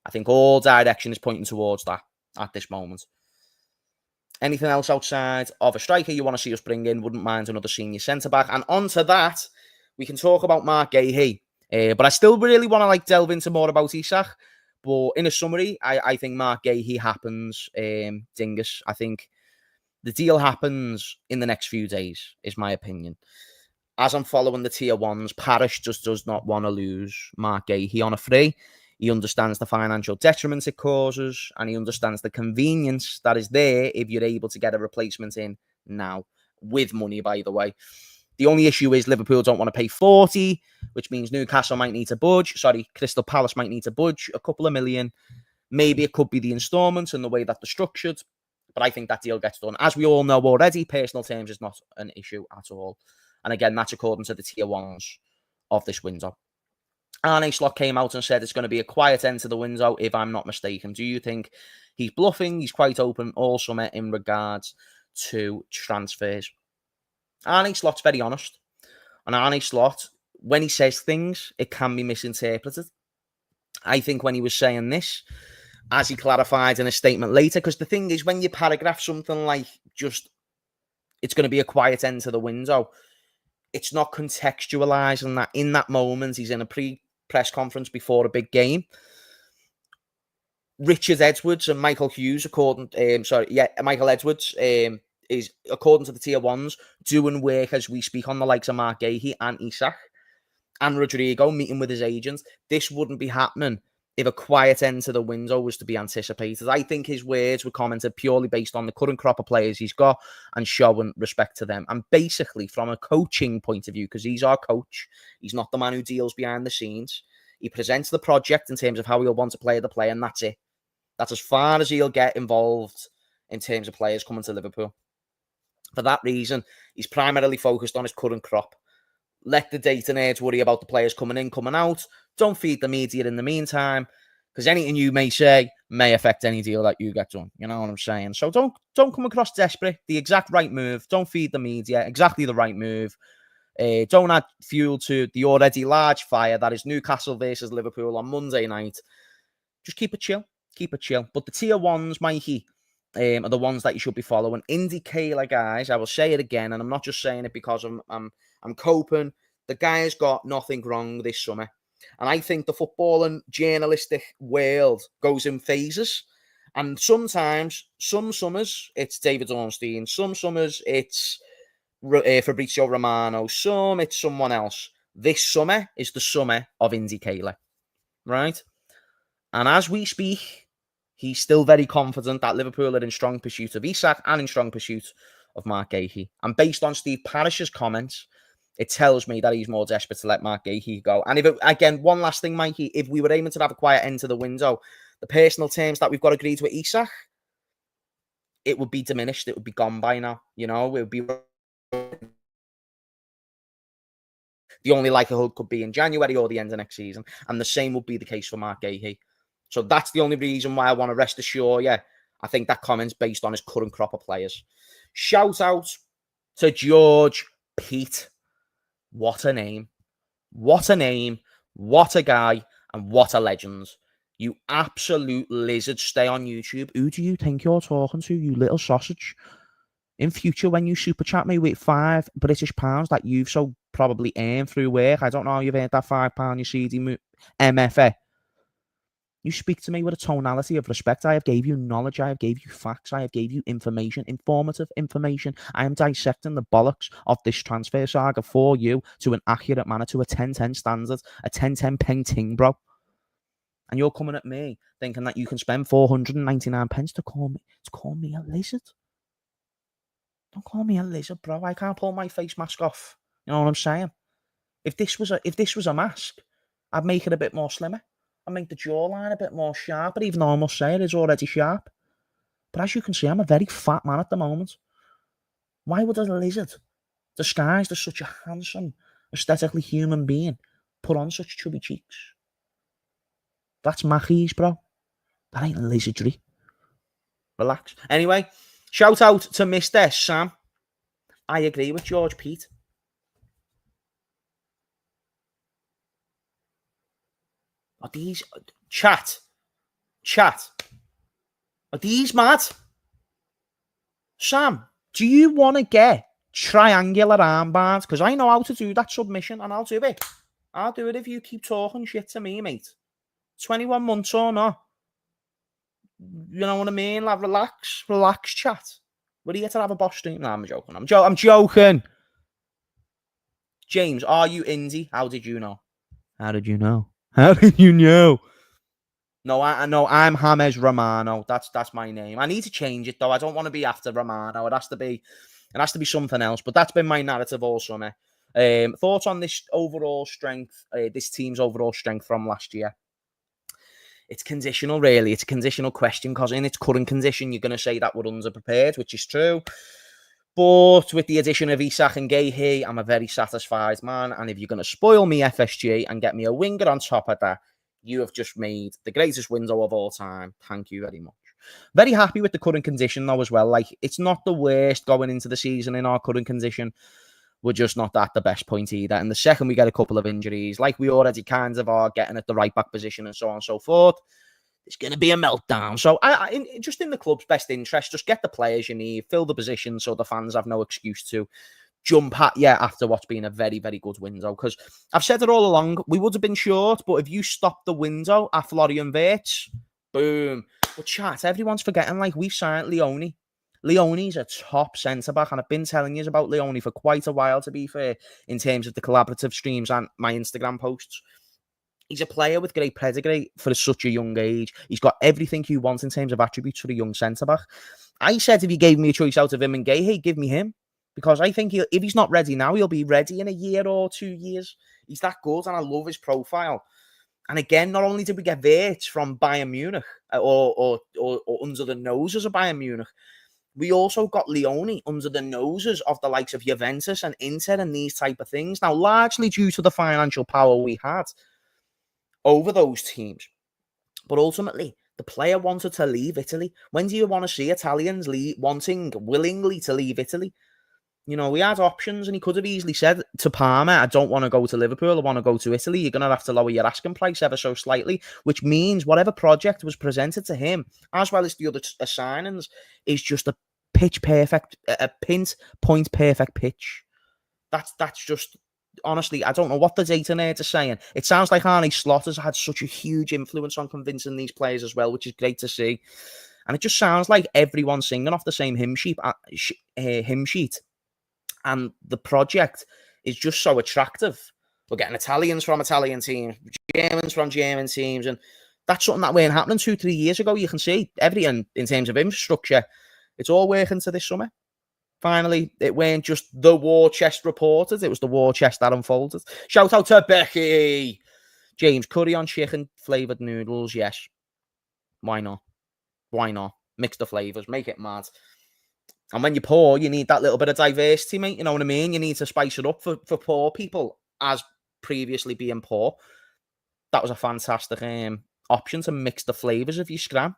Speaker 1: I think all direction is pointing towards that at this moment. Anything else outside of a striker you want to see us bring in? Wouldn't mind another senior centre-back. And onto that, we can talk about Mark Gahey. But I still really want to delve into more about Isak. But in a summary, I think Mark Gahey happens. Dingus, I think the deal happens in the next few days, is my opinion. As I'm following the tier 1s, Parish just does not want to lose Mark Gahey on a free. He understands the financial detriment it causes, and he understands the convenience that is there if you're able to get a replacement in now, with money, by the way. The only issue is Liverpool don't want to pay 40, which means Newcastle might need to budge. Crystal Palace might need to budge a couple of million. Maybe it could be the instalments and the way that they're structured, but I think that deal gets done. As we all know already, personal terms is not an issue at all. And again, that's according to the tier 1s of this window. Arne Slot came out and said it's going to be a quiet end to the window, if I'm not mistaken. Do you think he's bluffing? He's quite open all summer in regards to transfers. Arne Slot's very honest. And Arne Slot, when he says things, it can be misinterpreted. I think when he was saying this, as he clarified in a statement later, because the thing is, when you paragraph something like just it's going to be a quiet end to the window. It's not contextualising that in that moment he's in a press conference before a big game. Richard Edwards and Michael Hughes, Michael Edwards is, according to the tier ones, doing work as we speak on the likes of Mark Gahey and Isak and Rodrigo, meeting with his agents. This wouldn't be happening if a quiet end to the window was to be anticipated. I think his words were commented purely based on the current crop of players he's got and showing respect to them. And basically, from a coaching point of view, because he's our coach, he's not the man who deals behind the scenes. He presents the project in terms of how he'll want to play the play, and that's it. That's as far as he'll get involved in terms of players coming to Liverpool. For that reason, he's primarily focused on his current crop. Let the data nerds worry about the players coming in, coming out. Don't feed the media in the meantime, because anything you may say may affect any deal that you get done. You know what I'm saying? So don't come across desperate. The exact right move. Don't feed the media. Exactly the right move. Don't add fuel to the already large fire that is Newcastle versus Liverpool on Monday night. Just keep it chill. Keep it chill. But the tier ones, Mikey, are the ones that you should be following. Indicator, guys, I will say it again, and I'm not just saying it because I'm coping. The guy's got nothing wrong this summer. And I think the footballing journalistic world goes in phases. And sometimes, some summers, it's David Ornstein. Some summers, it's Fabrizio Romano. Some, it's someone else. This summer is the summer of Indicator, right? And as we speak, he's still very confident that Liverpool are in strong pursuit of Isak and in strong pursuit of Mark Gahey. And based on Steve Parish's comments, it tells me that he's more desperate to let Mark Gahey go. And again, one last thing, Mikey, if we were aiming to have a quiet end to the window, the personal terms that we've got agreed with Isak, it would be diminished. It would be gone by now. You know, it would be... The only likelihood could be in January or the end of next season. And the same would be the case for Mark Gahey. So that's the only reason why I want to rest assured, I think that comment's based on his current crop of players. Shout out to George Pete. What a name. What a name. What a guy. And what a legend. You absolute lizard. Stay on YouTube. Who do you think you're talking to, you little sausage? In future, when you super chat me with £5 British that you've so probably earned through work, I don't know how you've earned that £5, you seedy MFA. You speak to me with a tonality of respect. I have gave you knowledge. I have gave you facts. I have gave you information, informative information. I am dissecting the bollocks of this transfer saga for you to an accurate manner, to a 10-10 standard, a 10-10 painting, bro. And you're coming at me thinking that you can spend 499 pence to call me a lizard. Don't call me a lizard, bro. I can't pull my face mask off. You know what I'm saying? If this was a mask, I'd make it a bit more slimmer. I'd make the jawline a bit more sharper, even though I must say it is already sharp. But as you can see, I'm a very fat man at the moment. Why would a lizard, disguised as such a handsome, aesthetically human being, put on such chubby cheeks? That's macchies, bro. That ain't lizardry. Relax. Anyway, shout out to Mr. Sam. I agree with George Pete. Are these... Chat. Are these mad? Sam, do you want to get triangular armbands? Because I know how to do that submission, and I'll do it. I'll do it if you keep talking shit to me, mate. 21 months or not. You know what I mean? Like, relax, chat. We're here to have a boss stream. No, I'm joking. I'm joking. James, are you indie? How did you know? How did you know? No, I know. I'm James Romano. That's my name. I need to change it though. I don't want to be after Romano. It has to be something else. But that's been my narrative all summer. Thoughts on this overall strength? This team's overall strength from last year. It's conditional, really. It's a conditional question because in its current condition, you're going to say that we're underprepared, which is true. But with the addition of Isak and Gahey, I'm a very satisfied man. And if you're going to spoil me FSG and get me a winger on top of that, you have just made the greatest window of all time. Thank you very much. Very happy with the current condition, though, as well. Like, it's not the worst going into the season in our current condition. We're just not at the best point either. And the second we get a couple of injuries, like we already kind of are getting at the right back position and so on and so forth, It's going to be a meltdown. So, just in the club's best interest, just get the players you need, fill the position so the fans have no excuse to jump at you after what's been a very, very good window. Because I've said it all along, we would have been short, but if you stopped the window at Florian Wirtz, boom. But chat, everyone's forgetting, like, we've signed Leone. Leone's a top centre-back, and I've been telling you about Leone for quite a while, to be fair, in terms of the collaborative streams and my Instagram posts. He's a player with great pedigree for such a young age. He's got everything you want in terms of attributes for a young centre-back. I said if he gave me a choice out of him and Gay, hey, give me him. Because I think if he's not ready now, he'll be ready in a year or 2 years. He's that good, and I love his profile. And again, not only did we get Wirtz from Bayern Munich, or under the noses of Bayern Munich, we also got Leone under the noses of the likes of Juventus and Inter and these type of things. Now, largely due to the financial power we had over those teams. But ultimately, the player wanted to leave Italy. When do you want to see Italians wanting willingly to leave Italy? You know, we had options, and he could have easily said to Parma, I don't want to go to Liverpool, I want to go to Italy. You're going to have to lower your asking price ever so slightly, which means whatever project was presented to him, as well as the other signings, is just a pinpoint perfect pitch. That's just, honestly, I don't know what the data nerds are saying. It sounds like Arne Slot has had such a huge influence on convincing these players as well, which is great to see. And it just sounds like everyone's singing off the same hymn sheet. And the project is just so attractive. We're getting Italians from Italian teams, Germans from German teams, and that's something that weren't happening 2-3 years ago. You can see everything in terms of infrastructure. It's all working to this summer. Finally, it weren't just the war chest reported, it was the war chest that unfolded. Shout out to Becky! James, curry on chicken flavoured noodles, yes. Why not? Why not? Mix the flavours, make it mad. And when you're poor, you need that little bit of diversity, mate. You know what I mean? You need to spice it up for poor people as previously being poor. That was a fantastic option to mix the flavours of your scram.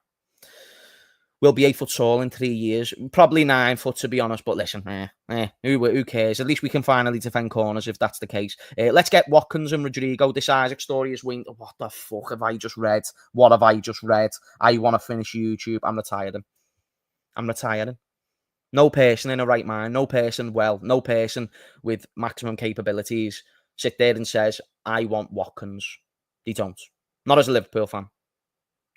Speaker 1: We'll be 8 foot tall in 3 years. Probably 9 foot, to be honest. But listen, who cares? At least we can finally defend corners if that's the case. Let's get Watkins and Rodrigo. This Isak story is winged. What the fuck have I just read? What have I just read? I want to finish YouTube. I'm retiring. No person in a right mind, no person with maximum capabilities sit there and says, I want Watkins. They don't. Not as a Liverpool fan.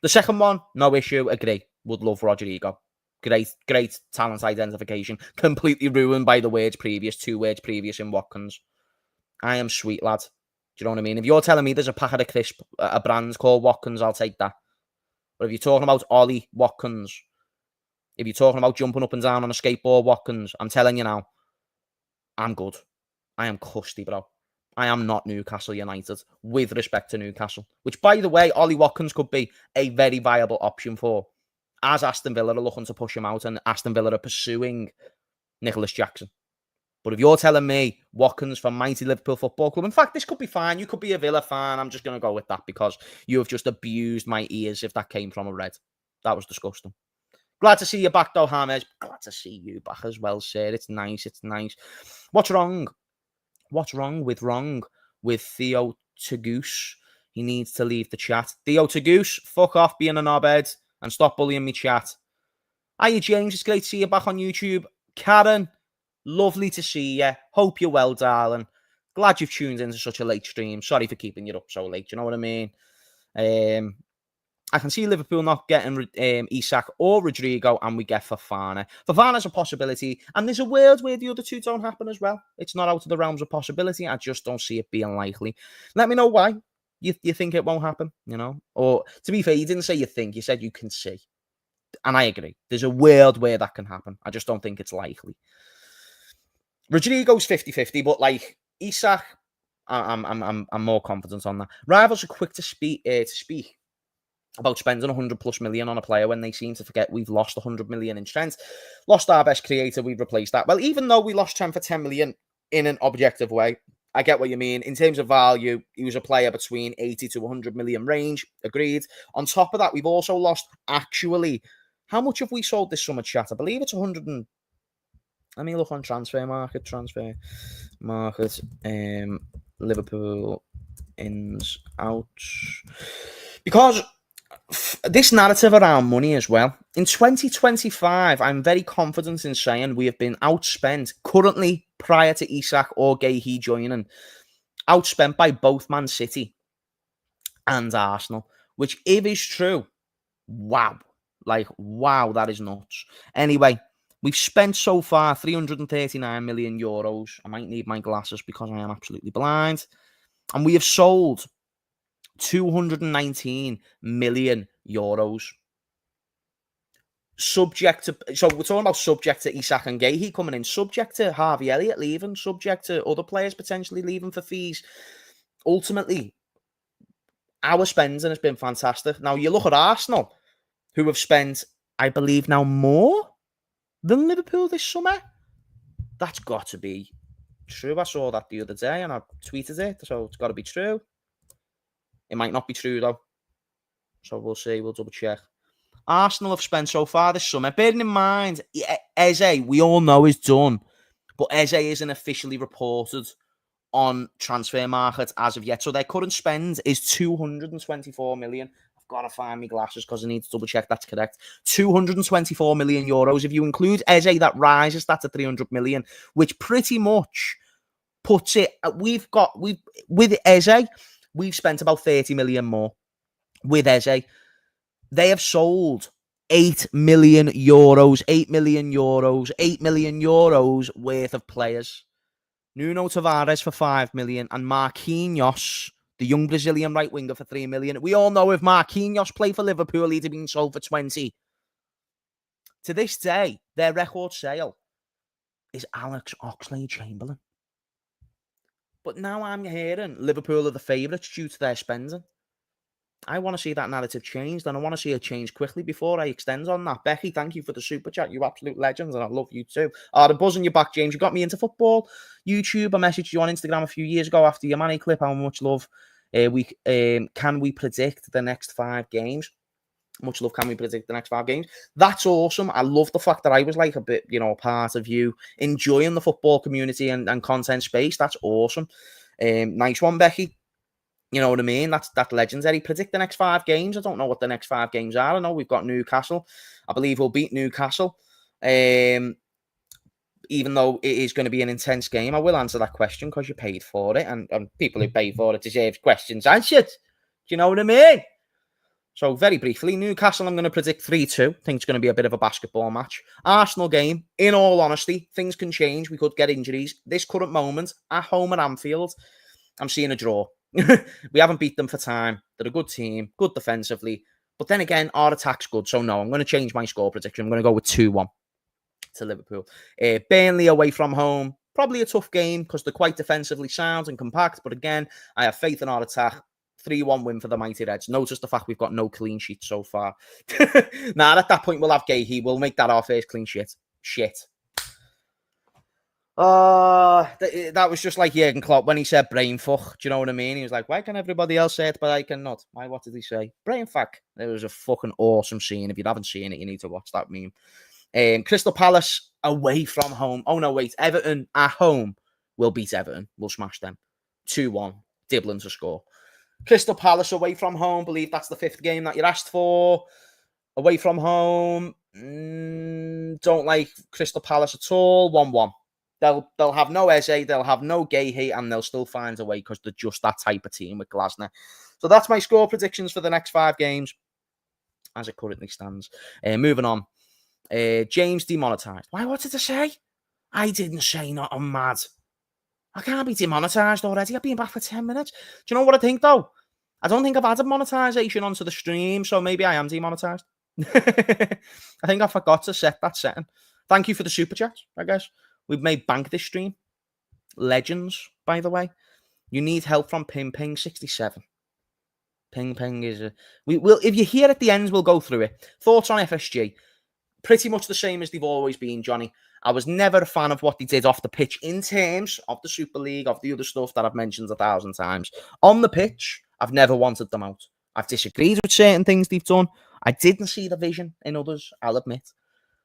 Speaker 1: The second one, no issue, agree. Would love Rodrigo. Great talent identification. Completely ruined by the 2 words previous in Watkins. I am sweet, lad. Do you know what I mean? If you're telling me there's a packet of crisp, a brand called Watkins, I'll take that. But if you're talking about Ollie Watkins, if you're talking about jumping up and down on a skateboard, Watkins, I'm telling you now, I'm good. I am custy, bro. I am not Newcastle United, with respect to Newcastle. Which, by the way, Ollie Watkins could be a very viable option for, as Aston Villa are looking to push him out and Aston Villa are pursuing Nicholas Jackson. But if you're telling me Watkins from mighty Liverpool Football Club, in fact, this could be fine. You could be a Villa fan. I'm just going to go with that because you have just abused my ears if that came from a red. That was disgusting. Glad to see you back, though, James. Glad to see you back as well, sir. It's nice. What's wrong? What's wrong with Theo Tagoose? He needs to leave the chat. Theo Tagoose, fuck off being a knobhead and stop bullying me chat. Hiya, James. It's great to see you back on YouTube. Karen, lovely to see you. Hope you're well, darling. Glad you've tuned into such a late stream. Sorry for keeping you up so late. You know what I mean? I can see Liverpool not getting Isak or Rodrigo, and we get Fofana. Fofana's a possibility, and there's a world where the other two don't happen as well. It's not out of the realms of possibility. I just don't see it being likely. Let me know why you think it won't happen, you know? Or, to be fair, you didn't say you think, you said you can see. And I agree. There's a world where that can happen. I just don't think it's likely. Rodrigo's 50-50, but, like, Isak, I'm more confident on that. Rivals are quick to speak about spending 100+ million on a player when they seem to forget we've lost 100 million in strength. Lost our best creator, we've replaced that. Well, even though we lost 10 for 10 million in an objective way, I get what you mean. In terms of value, he was a player between 80 to 100 million range. Agreed. On top of that, we've also lost, actually, how much have we sold this summer, chat? I believe it's 100 and... Let me look on transfer market. Liverpool ins, outs. Because this narrative around money as well. In 2025, I'm very confident in saying we have been outspent currently prior to Isak or Gahey joining, outspent by both Man City and Arsenal, which if is true, wow. Like, wow, that is nuts. Anyway, we've spent so far 339 million euros. I might need my glasses because I am absolutely blind. And we have sold 219 million euros. Subject to, so we're talking about subject to Isak and Gahey coming in, subject to Harvey Elliott leaving, subject to other players potentially leaving for fees. Ultimately, our spending has been fantastic. Now, you look at Arsenal, who have spent, I believe now, more than Liverpool this summer. That's got to be true. I saw that the other day and I tweeted it, so it's got to be true. It might not be true, though. So we'll see. We'll double check. Arsenal have spent so far this summer, bearing in mind, Eze, we all know is done, but Eze isn't officially reported on transfer market as of yet. So their current spend is 224 million. I've got to find my glasses because I need to double check that's correct. 224 million euros. If you include Eze, that rises that to 300 million, which pretty much puts it, with Eze, we've spent about 30 million more with Eze. They have sold 8 million euros, 8 million euros, 8 million euros worth of players. Nuno Tavares for 5 million and Marquinhos, the young Brazilian right winger, for 3 million. We all know if Marquinhos played for Liverpool, he'd have been sold for 20. To this day, their record sale is Alex Oxlade-Chamberlain. But now I'm hearing Liverpool are the favourites due to their spending. I want to see that narrative changed, and I want to see it change quickly before I extend on that. Becky, thank you for the super chat. You absolute legends, and I love you too. The buzz in your back, James. You got me into football. YouTube, I messaged you on Instagram a few years ago after your Manny clip. How much love can we predict the next 5 games? Much love, can we predict the next 5 games? That's awesome. I love the fact that I was like a bit, part of you enjoying the football community and content space. That's awesome. Nice one, Becky. You know what I mean? That's legendary. Predict the next 5 games. I don't know what the next 5 games are. I know we've got Newcastle. I believe we'll beat Newcastle. Even though it is going to be an intense game, I will answer that question because you paid for it. And people who pay for it deserve questions answered. Do you know what I mean? So very briefly, Newcastle, I'm going to predict 3-2. I think it's going to be a bit of a basketball match. Arsenal game, in all honesty, things can change. We could get injuries. This current moment, at home at Anfield, I'm seeing a draw. We haven't beat them for time. They're a good team, good defensively. But then again, our attack's good. So no, I'm going to change my score prediction. I'm going to go with 2-1 to Liverpool. Burnley away from home. Probably a tough game because they're quite defensively sound and compact. But again, I have faith in our attack. 3-1 win for the Mighty Reds. Notice the fact we've got no clean sheets so far. Now, at that point, we'll have Gahey. We'll make that our first clean sheet. Shit. That was just like Jurgen Klopp when he said brain fuck. Do you know what I mean? He was like, why can everybody else say it, but I cannot? Why? What did he say? Brain fuck. It was a fucking awesome scene. If you haven't seen it, you need to watch that meme. Crystal Palace away from home. Oh, no, wait. Everton at home will beat Everton. We'll smash them. 2-1. Diblin to score. Crystal Palace away from home. Believe that's the 5th game that you're asked for. Away from home. Don't like Crystal Palace at all. 1-1. They'll have no Eze, they'll have no Gahey, and they'll still find a way because they're just that type of team with Glasner. So that's my score predictions for the next 5 games as it currently stands. Moving on. James demonetized. Why? What did I say? I didn't say not. I'm mad. I can't be demonetized already. I've been back for 10 minutes. Do you know what I think, though? I don't think I've added monetization onto the stream, so maybe I am demonetized. I think I forgot to set that setting. Thank you for the super chat, I guess. We've made bank this stream. Legends, by the way. You need help from Ping Ping 67. Ping Ping is we will. If you're here at the end, we'll go through it. Thoughts on FSG? Pretty much the same as they've always been, Johnny. I was never a fan of what they did off the pitch in terms of the Super League, of the other stuff that I've mentioned 1,000 times. On the pitch, I've never wanted them out. I've disagreed with certain things they've done. I didn't see the vision in others, I'll admit.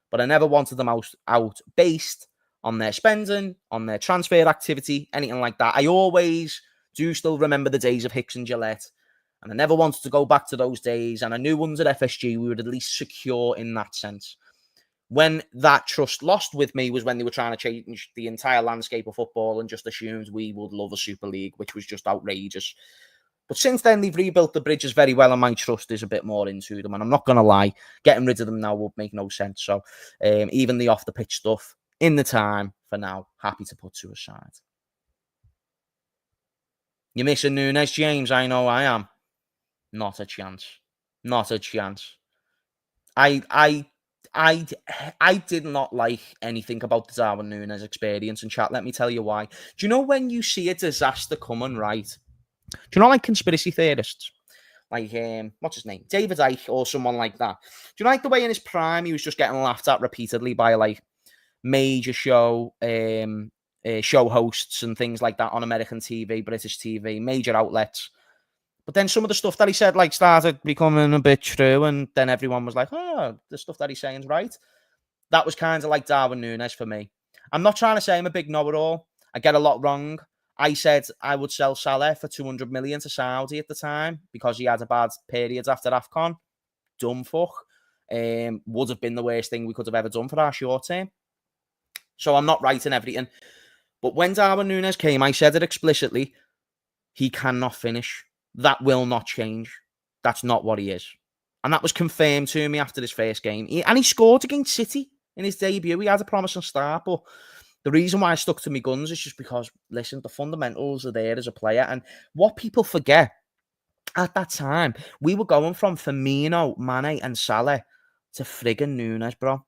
Speaker 1: But I never wanted them out based on their spending, on their transfer activity, anything like that. I always do still remember the days of Hicks and Gillette. And I never wanted to go back to those days. And I knew under FSG we were at least secure in that sense. When that trust lost with me was when they were trying to change the entire landscape of football and just assumed we would love a Super League, which was just outrageous. But since then, they've rebuilt the bridges very well, and my trust is a bit more into them. And I'm not going to lie, getting rid of them now would make no sense. So even the off-the-pitch stuff, in the time, for now, happy to put to a side. You're missing Nunez, James. I know I am. Not a chance. Not a chance. I did not like anything about the Darwin Nunez experience, and chat, let me tell you why. Do you know when you see a disaster coming, right? Do you know, like conspiracy theorists? Like, what's his name? David Icke or someone like that. Do you know, like the way in his prime he was just getting laughed at repeatedly by like major show hosts and things like that on American TV, British TV, major outlets. But then some of the stuff that he said like started becoming a bit true, and then everyone was like, oh, the stuff that he's saying is right. That was kind of like Darwin Nunez for me. I'm not trying to say I'm a big know-it-all. I get a lot wrong. I said I would sell Salah for 200 million to Saudi at the time because he had a bad period after AFCON. Dumb fuck. Would have been the worst thing we could have ever done for our short term. So I'm not right in everything. But when Darwin Nunez came, I said it explicitly. He cannot finish. That will not change. That's not what he is. And that was confirmed to me after his first game. And he scored against City in his debut. He had a promising start, but the reason why I stuck to my guns is just because, listen, the fundamentals are there as a player. And what people forget, at that time, we were going from Firmino, Mane and Salah to friggin' Nunez, bro.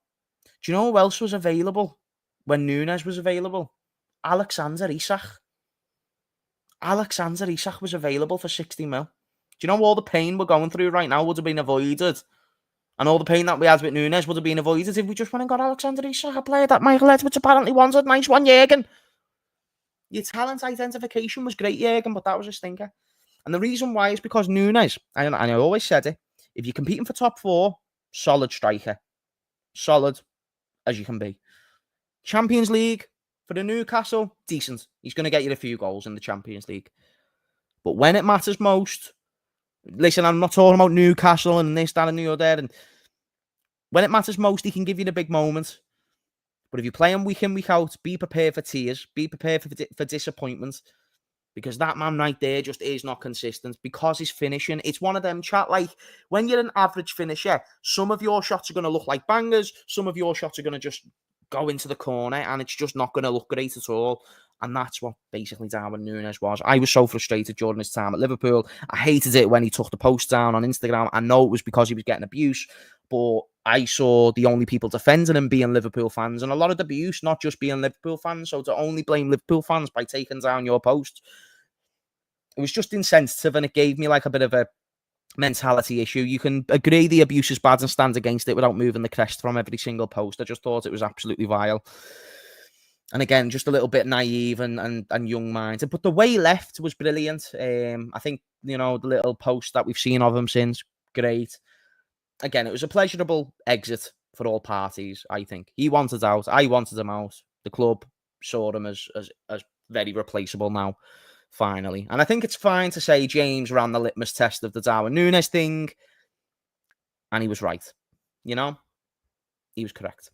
Speaker 1: Do you know who else was available when Nunez was available? Alexander Isak. Alexander Isak was available for 60 mil. Do you know all the pain we're going through right now would have been avoided? And all the pain that we had with Nunez would have been avoided if we just went and got Alexander Isak, a player that Michael Edwards apparently wanted. Nice one, Jurgen. Your talent identification was great, Jurgen, but that was a stinker. And the reason why is because Nunez, and I always said it, if you're competing for top four, solid striker. Solid as you can be. Champions League, for the Newcastle, decent. He's going to get you a few goals in the Champions League. But when it matters most, listen, I'm not talking about Newcastle and this, that, and the other. And when it matters most, he can give you the big moments. But if you play him week in, week out, be prepared for tears. Be prepared for disappointment. Because that man right there just is not consistent. Because he's finishing. It's one of them, chat, like, when you're an average finisher, some of your shots are going to look like bangers. Some of your shots are going to just go into the corner. And it's just not going to look great at all. And that's what basically Darwin Nunez was. I was so frustrated during his time at Liverpool. I hated it when he took the post down on Instagram. I know it was because he was getting abuse, but I saw the only people defending him being Liverpool fans, and a lot of the abuse not just being Liverpool fans. So to only blame Liverpool fans by taking down your post, it was just insensitive, and it gave me like a bit of a mentality issue. You can agree the abuse is bad and stand against it without moving the crest from every single post. I just thought it was absolutely vile. And again, just a little bit naive and young-minded. But the way he left was brilliant. I think, you know, the little post that we've seen of him since, great. Again, it was a pleasurable exit for all parties, I think. He wanted out. I wanted him out. The club saw him as very replaceable now, finally. And I think it's fine to say James ran the litmus test of the Darwin Nunez thing. And he was right. You know? He was correct.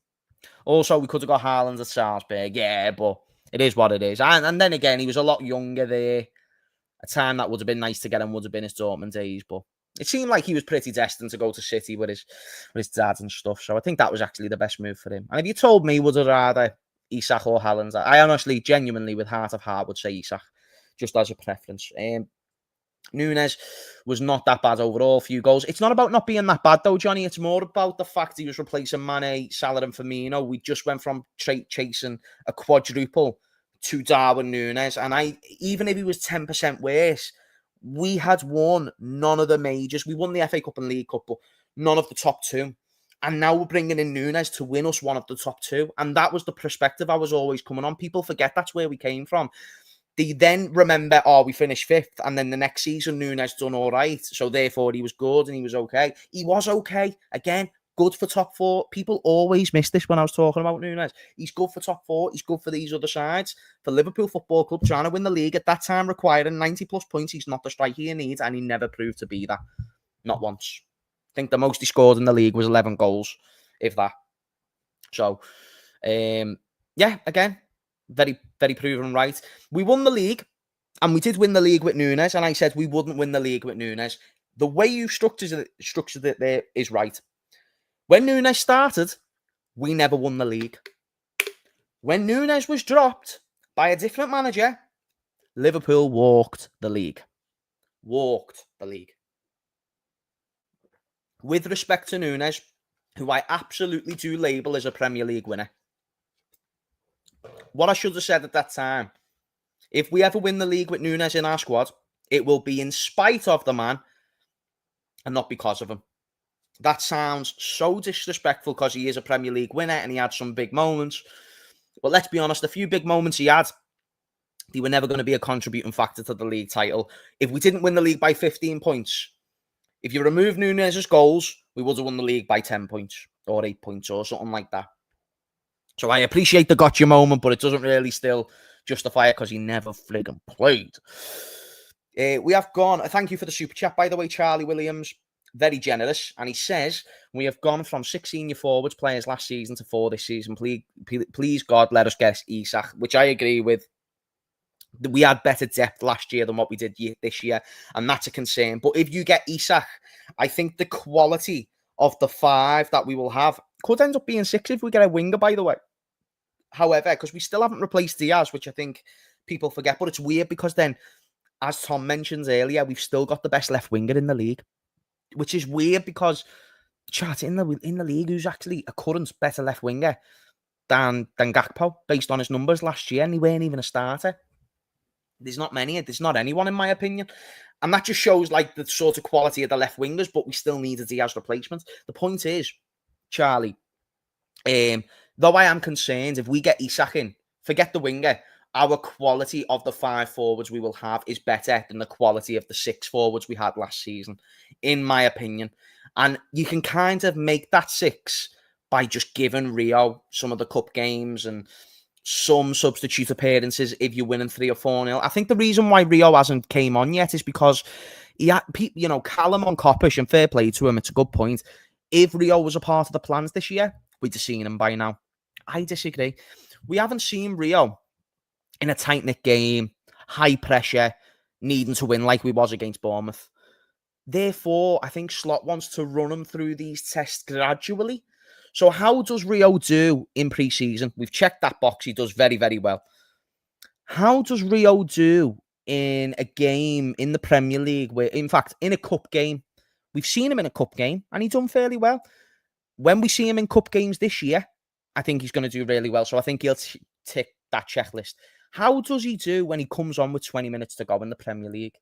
Speaker 1: Also, we could have got Haaland at Salzburg, yeah, but it is what it is. And then again, he was a lot younger there. A time that would have been nice to get him would have been his Dortmund days, but it seemed like he was pretty destined to go to City with his dad and stuff. So I think that was actually the best move for him. And if you told me, would have rather Isak or Haaland, I honestly, genuinely, with heart of heart, would say Isak, just as a preference. Nunez was not that bad overall, few goals. It's not about not being that bad, though, Johnny. It's more about the fact he was replacing Mane, Salah and Firmino. We just went from chasing a quadruple to Darwin Nunez. And even if he was 10% worse, we had won none of the majors. We won the FA Cup and League Cup, but none of the top two. And now we're bringing in Nunez to win us one of the top two. And that was the perspective I was always coming on. People forget that's where we came from. They then remember, we finished fifth, and then the next season, Nunez done all right, so therefore he was good and he was okay. He was okay. Again, good for top four. People always miss this when I was talking about Nunez. He's good for top four. He's good for these other sides. For Liverpool Football Club, trying to win the league at that time, requiring 90+ points, he's not the striker he needs, and he never proved to be that. Not once. I think the most he scored in the league was 11 goals, if that. So, yeah, again, very, very proven right. We won the league, and we did win the league with Nunez, and I said we wouldn't win the league with Nunez. The way you structured it there is right. When Nunez started, we never won the league. When Nunez was dropped by a different manager, Liverpool walked the league. Walked the league. With respect to Nunez, who I absolutely do label as a Premier League winner. What I should have said at that time, if we ever win the league with Nunez in our squad, it will be in spite of the man and not because of him. That sounds so disrespectful because he is a Premier League winner and he had some big moments. But let's be honest, the few big moments he had, they were never going to be a contributing factor to the league title. If we didn't win the league by 15 points, if you remove Nunez's goals, we would have won the league by 10 points or 8 points or something like that. So I appreciate the gotcha moment, but it doesn't really still justify it because he never friggin' played. We have gone, thank you for the super chat, by the way, Charlie Williams. Very generous. And he says, we have gone from 6 senior forwards players last season to 4 this season. Please God, let us get Isak, which I agree with. We had better depth last year than what we did this year, and that's a concern. But if you get Isak, I think the quality of the 5 that we will have could end up being 6 if we get a winger, by the way. However, because we still haven't replaced Diaz, which I think people forget, but it's weird because then, as Tom mentioned earlier, we've still got the best left winger in the league, which is weird because, chat, in the league, who's actually a current better left winger than Gakpo, based on his numbers last year, and he weren't even a starter. There's not many. There's not anyone, in my opinion. And that just shows like the sort of quality of the left wingers, but we still need a Diaz replacement. The point is, Charlie, though I am concerned, if we get Isak in, forget the winger, our quality of the 5 forwards we will have is better than the quality of the 6 forwards we had last season, in my opinion. And you can kind of make that 6 by just giving Rio some of the cup games and some substitute appearances if you're winning 3 or 4-0. I think the reason why Rio hasn't came on yet is because he had, Callum on Coppish, and fair play to him, it's a good point. If Rio was a part of the plans this year, we'd have seen him by now. I disagree. We haven't seen Rio in a tight-knit game, high pressure, needing to win like we was against Bournemouth. Therefore, I think Slot wants to run him through these tests gradually. So how does Rio do in pre-season? We've checked that box. He does very, very well. How does Rio do in a game in the Premier League where, in fact, in a cup game, we've seen him in a cup game and he's done fairly well. When we see him in cup games this year, I think he's going to do really well. So I think he'll tick that checklist. How does he do when he comes on with 20 minutes to go in the Premier League?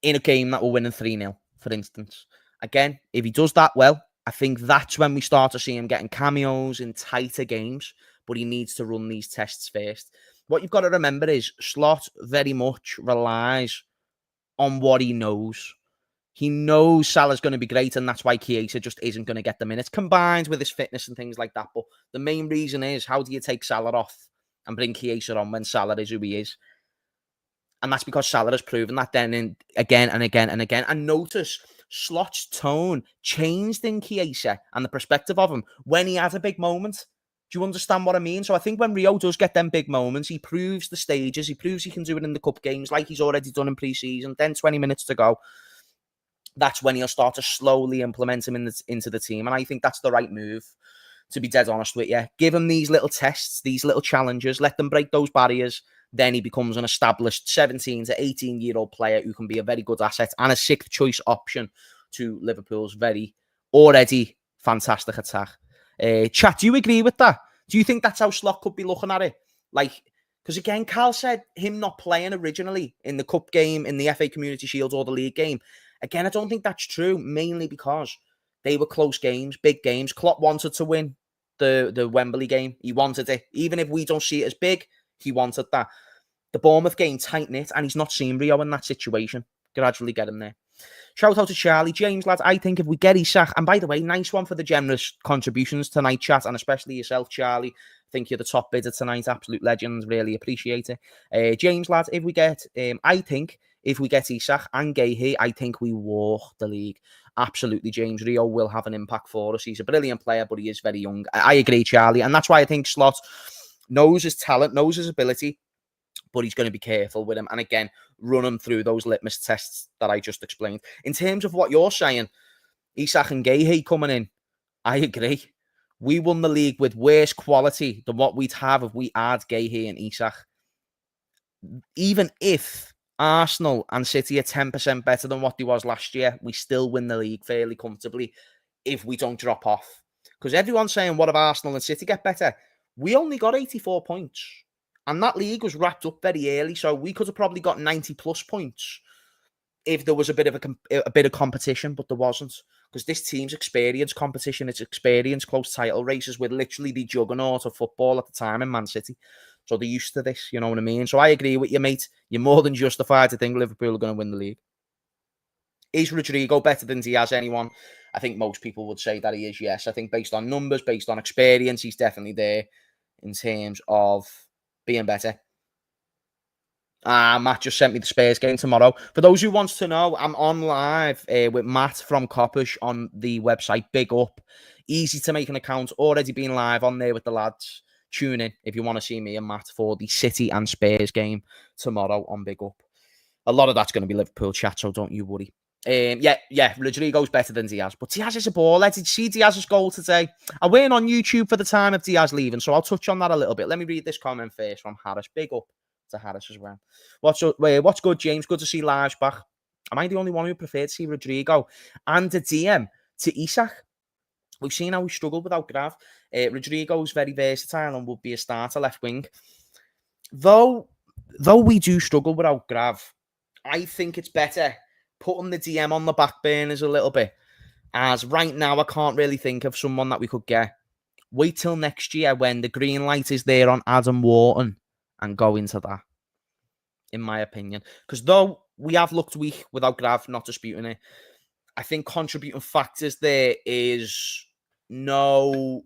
Speaker 1: In a game that we're winning 3-0, for instance. Again, if he does that well, I think that's when we start to see him getting cameos in tighter games, but he needs to run these tests first. What you've got to remember is Slot very much relies on what he knows. He knows Salah's going to be great, and that's why Chiesa just isn't going to get the minutes, combined with his fitness and things like that. But the main reason is, how do you take Salah off and bring Chiesa on when Salah is who he is? And that's because Salah has proven that then again and again and again. And notice Slot's tone changed in Chiesa and the perspective of him when he has a big moment. Do you understand what I mean? So I think when Rio does get them big moments, he proves the stages. He proves he can do it in the cup games like he's already done in pre-season. Then 20 minutes to go. That's when he'll start to slowly implement him into the team. And I think that's the right move, to be dead honest with you. Give him these little tests, these little challenges. Let them break those barriers. Then he becomes an established 17 to 18-year-old player who can be a very good asset and a 6th choice option to Liverpool's very already fantastic attack. Chat, do you agree with that? Do you think that's how Slot could be looking at it? Like, because again, Carl said him not playing originally in the cup game, in the FA Community Shield or the league game. Again, I don't think that's true, mainly because they were close games, big games. Klopp wanted to win the Wembley game. He wanted it. Even if we don't see it as big, he wanted that. The Bournemouth game, tight-knit, and he's not seen Rio in that situation. Gradually get him there. Shout out to Charlie. James, lads, I think if we get Isak, and by the way, nice one for the generous contributions tonight, chat, and especially yourself, Charlie. I think you're the top bidder tonight. Absolute legends. Really appreciate it. James, lads, if we get, I think if we get Isak and Gahey, I think we walk the league. Absolutely, James. Rio will have an impact for us. He's a brilliant player, but he is very young. I agree, Charlie. And that's why I think Slot knows his talent, knows his ability, but he's going to be careful with him. And again, run him through those litmus tests that I just explained. In terms of what you're saying, Isak and Gahey coming in, I agree. We won the league with worse quality than what we'd have if we add Gahey and Isak. Even if Arsenal and City are 10% better than what they was last year, we still win the league fairly comfortably if we don't drop off. Because everyone's saying, what if Arsenal and City get better? We only got 84 points. And that league was wrapped up very early, so we could have probably got 90-plus points if there was a bit of competition, but there wasn't. Because this team's experienced competition, it's experienced close title races with literally the juggernaut of football at the time in Man City. So they're used to this, you know what I mean? So I agree with you, mate. You're more than justified to think Liverpool are going to win the league. Is Rodrigo better than Diaz? Anyone? I think most people would say that he is, yes. I think based on numbers, based on experience, he's definitely there in terms of being better. Matt just sent me the Spurs game tomorrow. For those who wants to know, I'm on live with Matt from Coppish on the website. Big up. Easy to make an account. Already been live on there with the lads. Tune in if you want to see me and Matt for the City and Spurs game tomorrow on Big Up. A lot of that's going to be Liverpool chat, so don't you worry. Yeah, Rodrigo's better than Diaz. But Diaz is a baller. Did you see Diaz's goal today? I went on YouTube for the time of Diaz leaving, so I'll touch on that a little bit. Let me read this comment first from Harris. Big up to Harris as well. What's good, James? Good to see Lars back. Am I the only one who preferred to see Rodrigo and the DM to Isak? We've seen how we struggled without Grav. Rodrigo's very versatile and would be a starter left wing. Though we do struggle without Grav, I think it's better putting the DM on the back burners a little bit. As right now, I can't really think of someone that we could get. Wait till next year when the green light is there on Adam Wharton and go into that, in my opinion. Because though we have looked weak without Grav, not disputing it, I think contributing factors there is no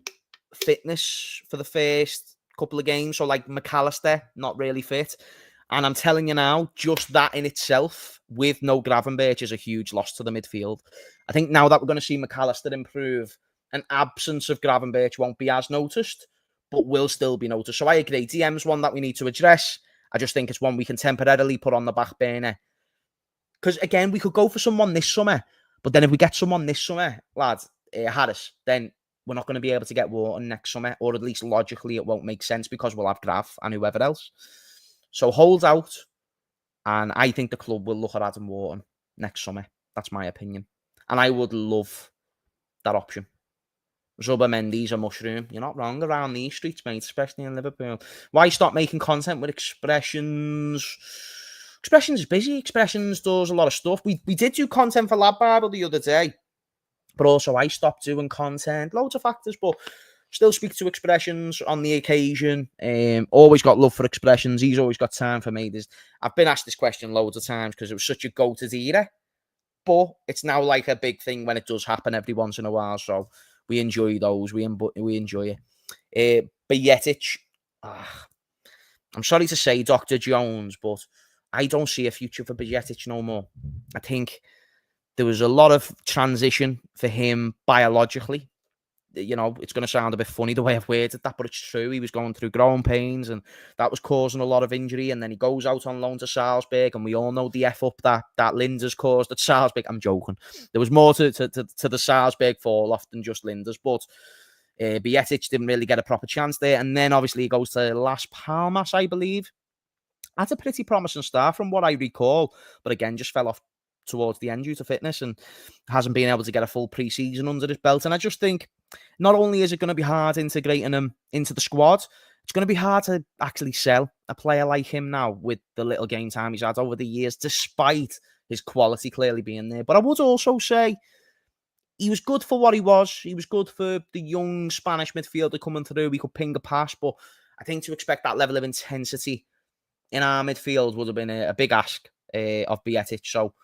Speaker 1: fitness for the first couple of games. So like McAllister, not really fit. And I'm telling you now, just that in itself, with no Gravenberch, is a huge loss to the midfield. I think now that we're going to see McAllister improve, an absence of Gravenberch won't be as noticed, but will still be noticed. So I agree. DM's one that we need to address. I just think it's one we can temporarily put on the back burner. Because, again, we could go for someone this summer, but then if we get someone this summer, lads, Harris, then we're not going to be able to get Wharton next summer, or at least logically it won't make sense because we'll have Grav and whoever else. So hold out, and I think the club will look at Adam Wharton next summer. That's my opinion. And I would love that option. Zuba-Mendy's a mushroom. You're not wrong around these streets, mate, especially in Liverpool. Why stop making content with Expressions? Expressions is busy. Expressions does a lot of stuff. We did do content for Lab Bible the other day, but also I stopped doing content. Loads of factors, but still speak to Expressions on the occasion. Always got love for Expressions. He's always got time for me. I've been asked this question loads of times because it was such a go-to era. But it's now like a big thing when it does happen every once in a while. So we enjoy those. We enjoy it. Bejetic. I'm sorry to say Dr. Jones, but I don't see a future for Bejetic no more. I think there was a lot of transition for him biologically. You know, it's going to sound a bit funny the way I've worded that, but it's true. He was going through growing pains, and that was causing a lot of injury. And then he goes out on loan to Salzburg, and we all know the F up that Linda's caused at Salzburg. I'm joking. There was more to the Salzburg fall off than just Linda's, but Bejetic didn't really get a proper chance there. And then obviously he goes to Las Palmas, I believe. That's a pretty promising start from what I recall, but again, just fell off towards the end due to fitness and hasn't been able to get a full pre-season under his belt. And I just think not only is it going to be hard integrating him into the squad, it's going to be hard to actually sell a player like him now with the little game time he's had over the years, despite his quality clearly being there. But I would also say he was good for what he was. He was good for the young Spanish midfielder coming through. He could ping a pass, but I think to expect that level of intensity in our midfield would have been a big ask of Bejetic. So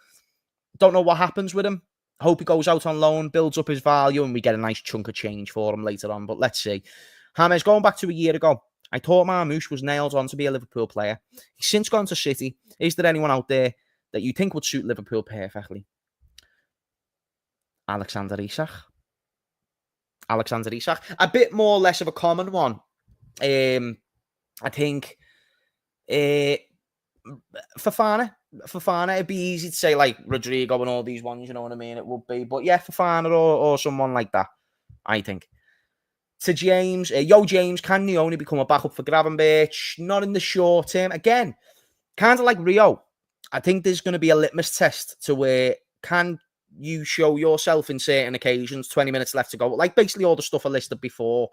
Speaker 1: Don't know what happens with him. Hope he goes out on loan, builds up his value, and we get a nice chunk of change for him later on. But let's see. James, going back to a year ago, I thought Marmoush was nailed on to be a Liverpool player. He's since gone to City. Is there anyone out there that you think would suit Liverpool perfectly? Alexander Isak. A bit more or less of a common one. I think Fofana, it'd be easy to say like Rodrigo and all these ones, you know what I mean? It would be. But yeah, Fofana or someone like that, I think. To James, James, can he only become a backup for Gravenberch? Not in the short term. Again, kind of like Rio. I think there's going to be a litmus test to where can you show yourself in certain occasions, 20 minutes left to go. Like basically all the stuff I listed before.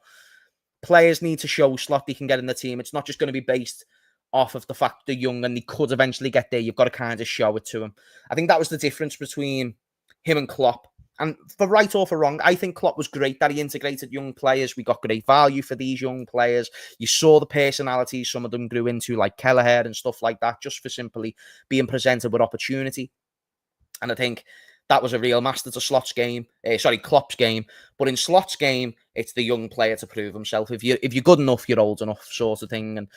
Speaker 1: Players need to show Slot they can get in the team. It's not just going to be based off of the fact they're young and they could eventually get there. You've got to kind of show it to them. I think that was the difference between him and Klopp. And for right or for wrong, I think Klopp was great that he integrated young players. We got great value for these young players. You saw the personalities some of them grew into, like Kelleher and stuff like that, just for simply being presented with opportunity. And I think that was a real master to Klopp's game. But in Slot's game, it's the young player to prove himself. If you're good enough, you're old enough, sort of thing. And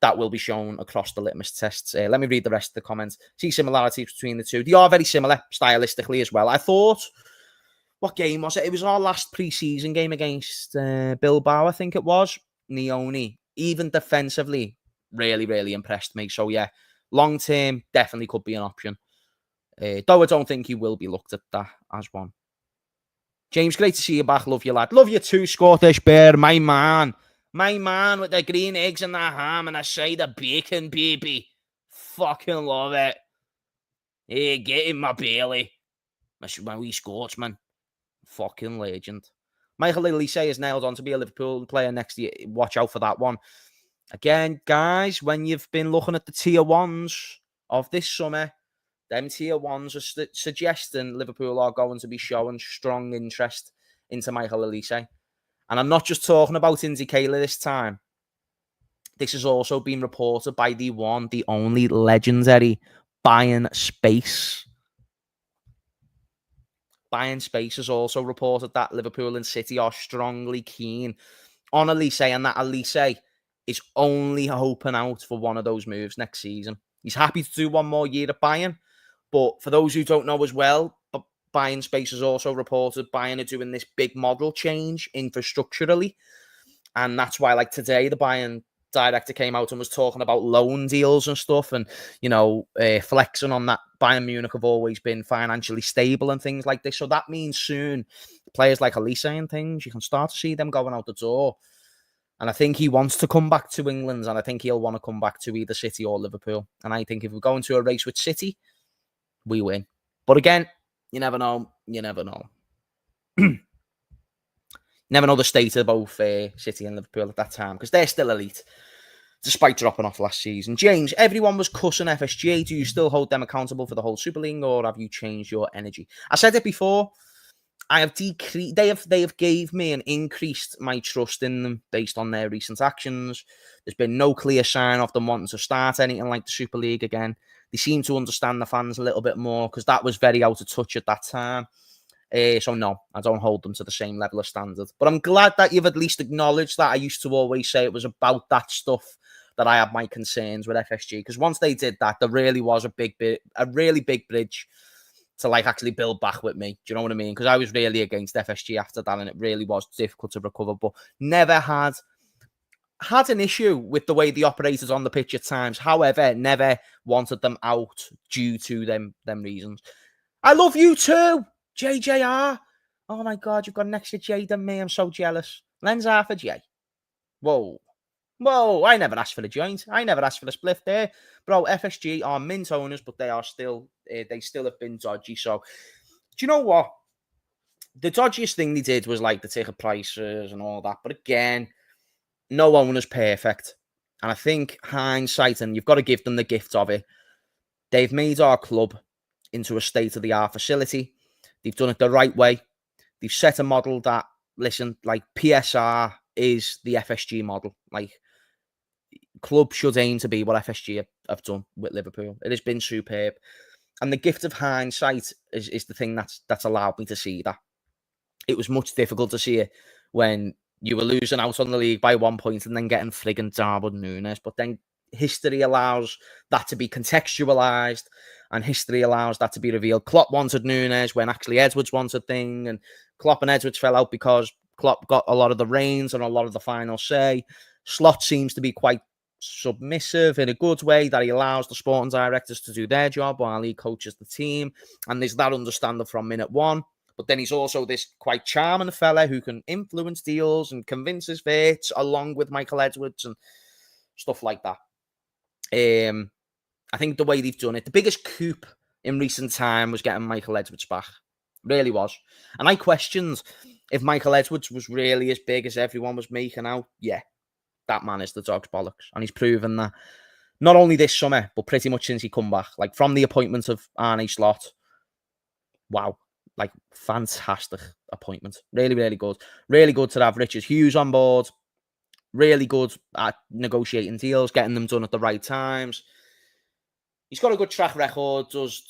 Speaker 1: that will be shown across the litmus tests. Let me read the rest of the comments. See similarities between the two. They are very similar stylistically as well. I thought, what game was it? It was our last pre-season game against Bilbao, I think it was. Nioni, even defensively, really, really impressed me. So yeah, long term, definitely could be an option. Though I don't think he will be looked at that as one. James, great to see you back. Love you, lad. Love you too, Scottish Bear, my man. My man with the green eggs and the ham and a side of bacon, baby. Fucking love it. Hey, get in my belly. My wee Scotsman. Fucking legend. Michael Elise is nailed on to be a Liverpool player next year. Watch out for that one. Again, guys, when you've been looking at the tier ones of this summer, them tier ones are suggesting Liverpool are going to be showing strong interest into Michael Elise. And I'm not just talking about Indy Kayla this time. This has also been reported by the one, the only legendary Bayern Space. Bayern Space has also reported that Liverpool and City are strongly keen on Elise, and that Elise is only hoping out for one of those moves next season. He's happy to do one more year at Bayern, but for those who don't know as well, Bayern Space has also reported Bayern are doing this big model change infrastructurally, and that's why, like today, the Bayern director came out and was talking about loan deals and stuff, and flexing on that Bayern Munich have always been financially stable and things like this. So that means soon players like Elise and things, you can start to see them going out the door. And I think he wants to come back to England, and I think he'll want to come back to either City or Liverpool. And I think if we go into a race with City, we win. But again, you never know. Never know the state of both City and Liverpool at that time, because they're still elite, despite dropping off last season. James, everyone was cussing FSG. Do you still hold them accountable for the whole Super League, or have you changed your energy? I said it before. I have decreased. They have gave me and increased my trust in them based on their recent actions. There's been no clear sign of them wanting to start anything like the Super League again. They seem to understand the fans a little bit more, because that was very out of touch at that time. So no, I don't hold them to the same level of standard. But I'm glad that you've at least acknowledged that. I used to always say it was about that stuff that I had my concerns with FSG, because once they did that, there really was a really big bridge to like actually build back with me. Do you know what I mean? Because I was really against FSG after that, and it really was difficult to recover. But never had an issue with the way they operated on the pitch at times. However, never wanted them out due to them reasons. I love you too, JJR. Oh my God, you've got an extra J than me. I'm so jealous. Len's half a J. Whoa, I never asked for the joint. I never asked for the split there. Bro, FSG are mint owners, but they are still, they still have been dodgy. So, do you know what? The dodgiest thing they did was like the ticket prices and all that. But again, no owner's perfect. And I think hindsight, and you've got to give them the gift of it, they've made our club into a state-of-the-art facility. They've done it the right way. They've set a model that, listen, like PSR is the FSG model. Like, club should aim to be what FSG have done with Liverpool. It has been superb. And the gift of hindsight is the thing that's allowed me to see that. It was much difficult to see it when you were losing out on the league by 1 point and then getting friggin' Darwin Nunez. But then history allows that to be contextualised, and history allows that to be revealed. Klopp wanted Nunez when actually Edwards wanted thing, and Klopp and Edwards fell out because Klopp got a lot of the reins and a lot of the final say. Slot seems to be quite submissive in a good way, that he allows the sporting directors to do their job while he coaches the team, and there's that understanding from minute one. But then he's also this quite charming fella who can influence deals and convince his mates, along with Michael Edwards and stuff like that. I think the way they've done it, the biggest coup in recent time was getting Michael Edwards back. Really was. And I questioned if Michael Edwards was really as big as everyone was making out. Yeah, that man is the dog's bollocks. And he's proven that not only this summer, but pretty much since he come back. Like, from the appointment of Arne Slot. Wow. Like, fantastic appointment. Really, really good. Really good to have Richard Hughes on board. Really good at negotiating deals, getting them done at the right times. He's got a good track record, does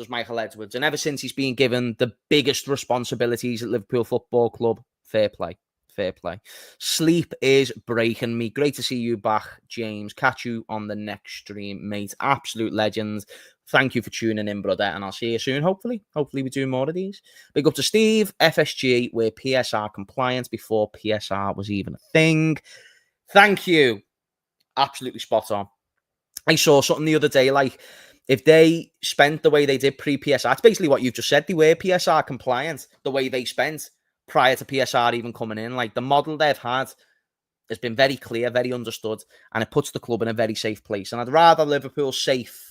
Speaker 1: Michael Edwards. And ever since he's been given the biggest responsibilities at Liverpool Football Club, fair play. Fair play. Sleep is breaking me. Great to see you back, James. Catch you on the next stream, mate. Absolute legend. Thank you for tuning in, brother, and I'll see you soon, hopefully. Hopefully we do more of these. Big up to Steve. FSG, we're PSR compliant before PSR was even a thing. Thank you. Absolutely spot on. I saw something the other day, like, if they spent the way they did pre-PSR, it's basically what you've just said. They were PSR compliant the way they spent prior to PSR even coming in. Like, the model they've had has been very clear, very understood, and it puts the club in a very safe place. And I'd rather Liverpool safe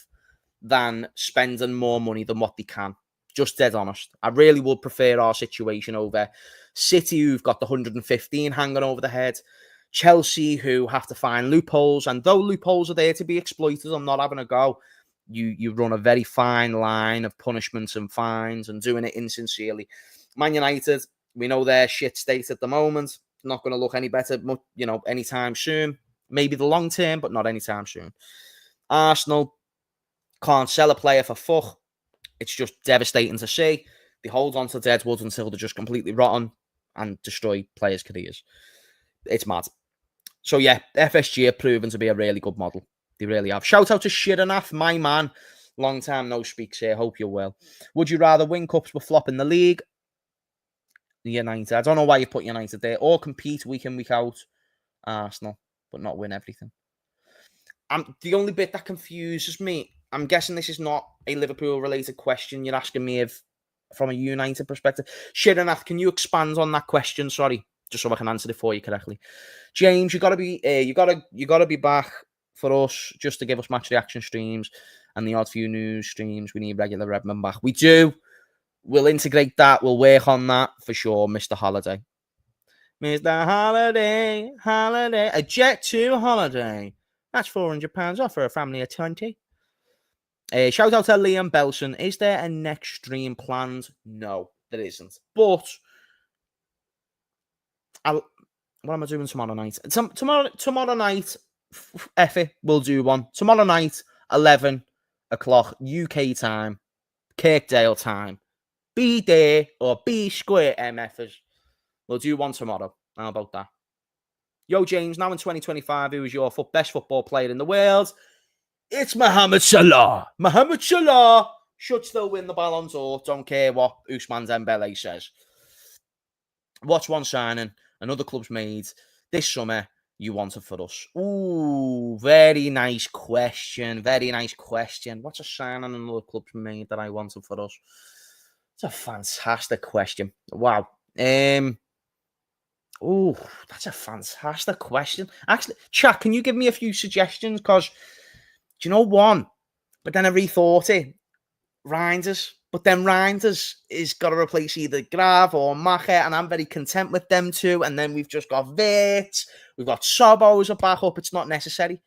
Speaker 1: than spending more money than what they can. Just dead honest. I really would prefer our situation over City, who've got the 115 hanging over the head. Chelsea, who have to find loopholes, and though loopholes are there to be exploited, I'm not having a go. You run a very fine line of punishments and fines and doing it insincerely. Man United, we know their shit state at the moment. Not going to look any better, anytime soon. Maybe the long term, but not anytime soon. Arsenal can't sell a player for fuck. It's just devastating to see. They hold on to Deadwood until they're just completely rotten and destroy players' careers. It's mad. So yeah, FSG have proven to be a really good model. They really have. Shout out to Shiranaf, my man. Long time no speaks here. Hope you're well. Would you rather win cups but flop in the league? United. I don't know why you put United there. Or compete week in, week out. Arsenal, but not win everything. The only bit that confuses me, I'm guessing this is not a Liverpool-related question. You're asking me if, from a United perspective. Shiranaf, can you expand on that question? Sorry, just so I can answer it for you correctly. James, you gotta be back for us just to give us match reaction streams and the odd few news streams. We need regular Redmond back. We do. We'll integrate that. We'll work on that for sure, Mr. Holiday. Mr. Holiday. A jet to holiday. That's £400 off for a family of 20. Shout out to Liam Belson. Is there a next stream planned? No, there isn't. But what am I doing tomorrow night? Tomorrow night, Effie will do one. Tomorrow night, 11 o'clock UK time, Kirkdale time. Be there or be square, MFers. We'll do one tomorrow. How about that? Yo, James, now in 2025, who is your best football player in the world? It's Mohamed Salah. Mohamed Salah should still win the Ballon d'Or. Don't care what Ousmane Dembele says. Watch one signing another club's made this summer you wanted for us. Ooh, very nice question. Very nice question. What's a signing another club's made that I wanted for us? It's a fantastic question. Wow. Oh, that's a fantastic question. Actually, chat, can you give me a few suggestions? Because, do you know one? But then I rethought it. Reinders. But then Reinders is got to replace either Grav or Macher, and I'm very content with them two. And then we've just got Vert. We've got Sobo as a backup. It's not necessary.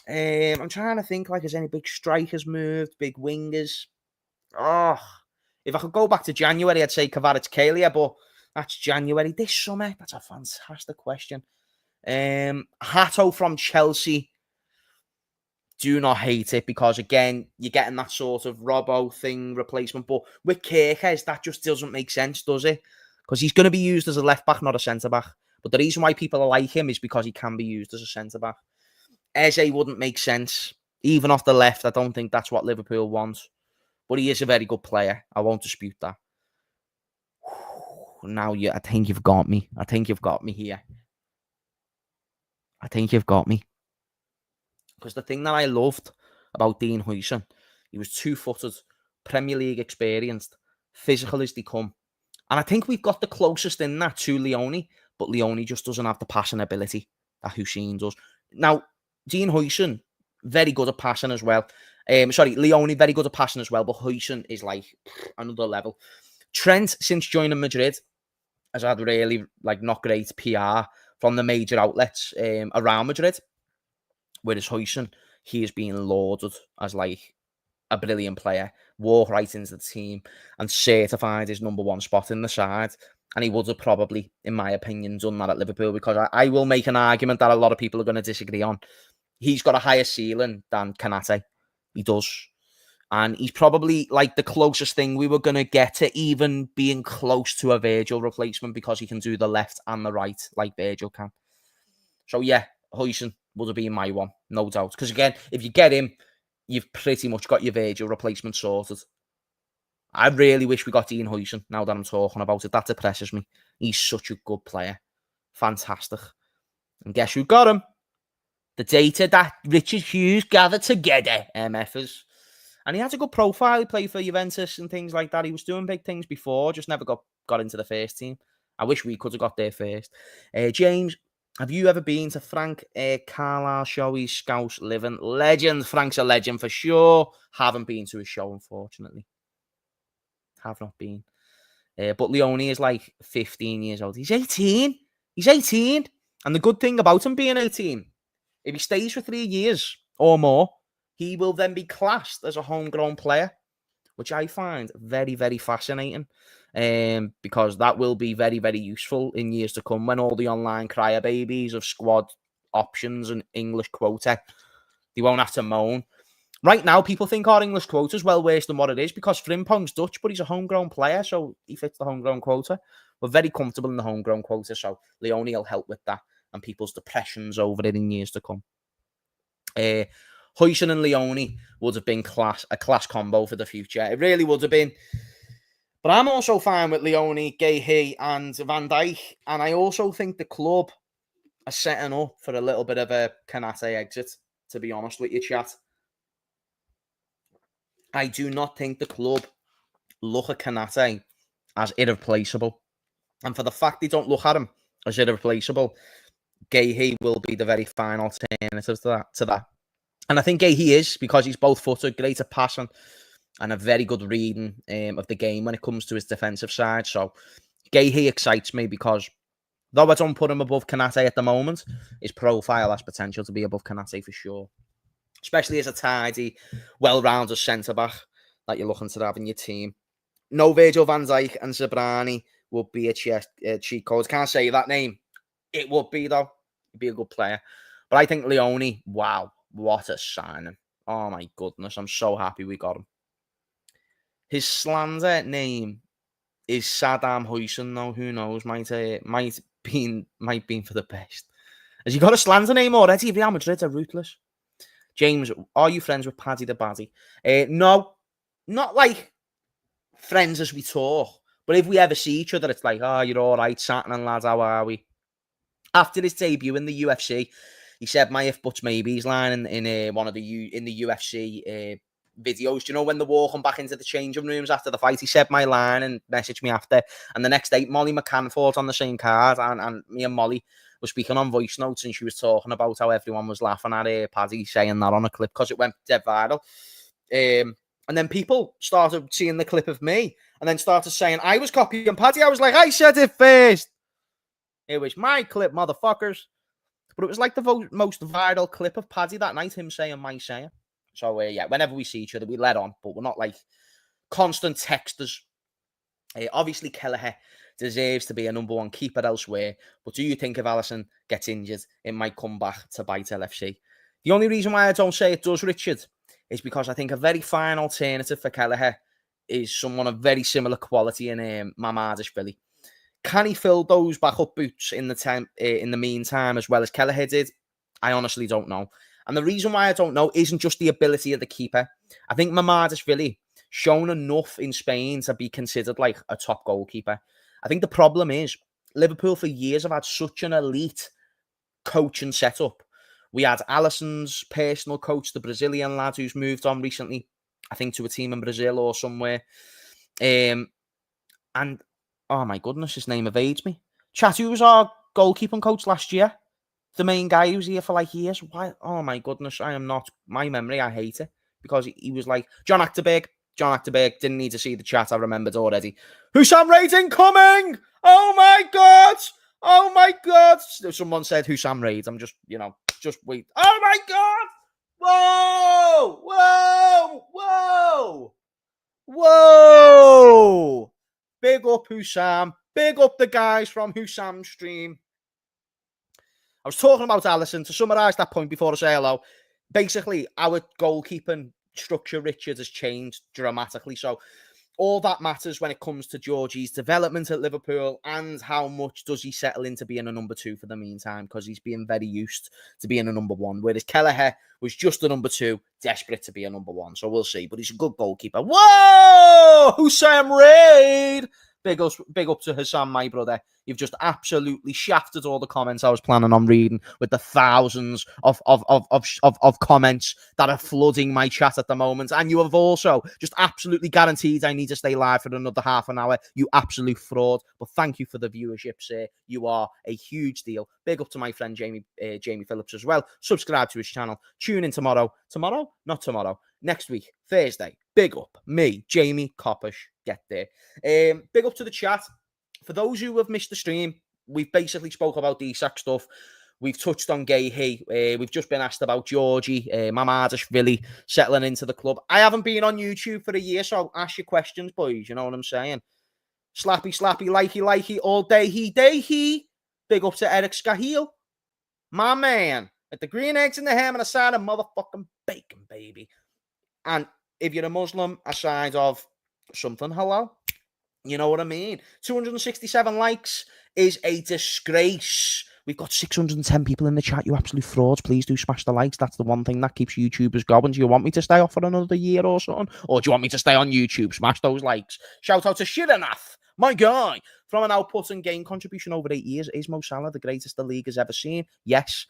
Speaker 1: I'm trying to think, like, has any big strikers moved? Big wingers? Oh, if I could go back to January, I'd say Kvaratskhelia, but that's January. This summer, that's a fantastic question. Hato from Chelsea. do not hate it because, again, you're getting that sort of Robbo thing replacement. But with Kirkes, that just doesn't make sense, does it? Because he's going to be used as a left-back, not a centre-back. But the reason why people like him is because he can be used as a centre-back. Eze wouldn't make sense. Even off the left, I don't think that's what Liverpool wants. But he is a very good player. I won't dispute that. Now, I think you've got me. I think you've got me here. I think you've got me. Because the thing that I loved about Dean Huijsen, he was two-footed, Premier League experienced, physical as they come. And I think we've got the closest in that to Leone, but Leone just doesn't have the passing ability that Hussein does. Now, Dean Huijsen, very good at passing as well. Leone, very good at passing as well, but Huijsen is like another level. Trent, since joining Madrid, has had really not great PR from the major outlets around Madrid. Whereas Huijsen, he is being lauded as a brilliant player, walked right into the team and certified his number one spot in the side. And he would have probably, in my opinion, done that at Liverpool, because I will make an argument that a lot of people are going to disagree on. He's got a higher ceiling than Kanate. He does. And he's probably the closest thing we were going to get to even being close to a Virgil replacement, because he can do the left and the right like Virgil can. So yeah, Huijsen would have been my one, no doubt. Because again, if you get him, you've pretty much got your Virgil replacement sorted. I really wish we got Dean Huijsen now that I'm talking about it. That depresses me. He's such a good player. Fantastic. And guess who got him? The data that Richard Hughes gathered together, MFers. And he had a good profile. He played for Juventus and things like that. He was doing big things before, just never got into the first team. I wish we could have got there first. James, have you ever been to Frank Carlisle show? He's Scouse living legend. Frank's a legend for sure. Haven't been to his show, unfortunately. Have not been. But Leone is 15 years old. He's 18. He's 18. And the good thing about him being 18, if he stays for 3 years or more, he will then be classed as a homegrown player, which I find very, very fascinating. Because that will be very, very useful in years to come when all the online crybabies of squad options and English quota, they won't have to moan. Right now, people think our English quota is well worse than what it is because Frimpong's Dutch, but he's a homegrown player, so he fits the homegrown quota. We're very comfortable in the homegrown quota, so Leone will help with that and people's depressions over it in years to come. Huijsen and Leone would have been a class combo for the future. It really would have been. But I'm also fine with Leone, Guéhi and Van Dijk. And I also think the club are setting up for a little bit of a Kanate exit, to be honest with you, chat. I do not think the club look at Kanate as irreplaceable. And for the fact they don't look at him as irreplaceable, Guéhi will be the very fine alternative to that. And I think Guéhi is, because he's both-footed, great at passing, and a very good reading of the game when it comes to his defensive side. So Guéhi excites me because, though I don't put him above Kanate at the moment, his profile has potential to be above Kanate for sure. Especially as a tidy, well-rounded centre-back that you're looking to have in your team. No Virgil van Dijk and Zabrani would be a cheat code. Can't say that name. It would be, though. He'd be a good player. But I think Leone, wow, what a signing. Oh, my goodness. I'm so happy we got him. His slander name is Saddam Huijsen, though. Who knows? Might be for the best. Has he got a slander name already? Real Madrid are ruthless. James, are you friends with Paddy the Baddy? No, not friends as we talk. But if we ever see each other, it's you're all right, Saturn lads, how are we? After his debut in the UFC, he said my if buts maybes line in one of the UFC videos. Do you know when they're walking back into the changing rooms after the fight? He said my line and messaged me after. And the next day, Molly McCann fought on the same card, and me and Molly were speaking on voice notes, and she was talking about how everyone was laughing at Paddy saying that on a clip because it went dead viral. And then people started seeing the clip of me and then started saying I was copying Paddy. I was like, I said it first. It was my clip, motherfuckers. But it was the most viral clip of Paddy that night, him saying my saying. So, yeah, whenever we see each other, we let on, but we're not constant texters. Obviously, Kelleher deserves to be a number one keeper elsewhere. But do you think if Alisson gets injured, it might come back to bite LFC? The only reason why I don't say it does, Richard, is because I think a very fine alternative for Kelleher is someone of very similar quality in Mamardashvili. Can he fill those backup boots in the meantime as well as Kelleher did? I honestly don't know. And the reason why I don't know isn't just the ability of the keeper. I think Mamardashvili shown enough in Spain to be considered like a top goalkeeper. I think the problem is Liverpool for years have had such an elite coaching setup. We had Alisson's personal coach, the Brazilian lad who's moved on recently, I think to a team in Brazil or somewhere. And oh my goodness, his name evades me. Chat, who was our goalkeeping coach last year? The main guy who was here for like years. Why? Oh my goodness, I am not. My memory, I hate it because he was like John Achterberg. John Achterberg didn't need to see the chat. I remembered already. Hussam Raid incoming! Oh my god! Oh my god! Someone said Hussam Raid. I'm just, just wait. Oh my god! Whoa! Whoa! Whoa! Whoa! Big up Hussam. Big up the guys from Hussam's stream. I was talking about Alisson. To summarise that point before I say hello, basically our goalkeeping structure, Richard, has changed dramatically. So all that matters when it comes to Georgie's development at Liverpool and how much does he settle into being a number 2 for the meantime, because he's being very used to being a number 1, whereas Kelleher was just a number 2, desperate to be a number 1. So we'll see, but he's a good goalkeeper. Whoa! Hussam Raid! Big up to Hussam, my brother. You've just absolutely shafted all the comments I was planning on reading with the thousands of comments that are flooding my chat at the moment. And you have also just absolutely guaranteed I need to stay live for another half an hour. You absolute fraud. But thank you for the viewership, sir. You are a huge deal. Big up to my friend Jamie Phillips as well. Subscribe to his channel. Tune in tomorrow. Tomorrow? Not tomorrow. Next week, Thursday. Big up. Me, Jamie Coppish. Get there. Big up to the chat. For those who have missed the stream, we've basically spoke about the Isak stuff. We've touched on Gahey. We've just been asked about Georgie, Mamardashvili settling into the club. I haven't been on YouTube for a year, so ask your questions, boys. You know what I'm saying? Slappy, likey, all day, he. Big up to Eric Skahil. My man. With the green eggs in the ham and a side of motherfucking bacon, baby. And if you're a Muslim, a side of something halal. You know what I mean? 267 likes is a disgrace. We've got 610 people in the chat, you absolute frauds. Please do smash the likes. That's the one thing that keeps YouTubers going. Do you want me to stay off for another year or something? Or do you want me to stay on YouTube? Smash those likes. Shout out to Shiranath, my guy. From an output and game contribution over 8 years, is Mo Salah the greatest the league has ever seen? Yes.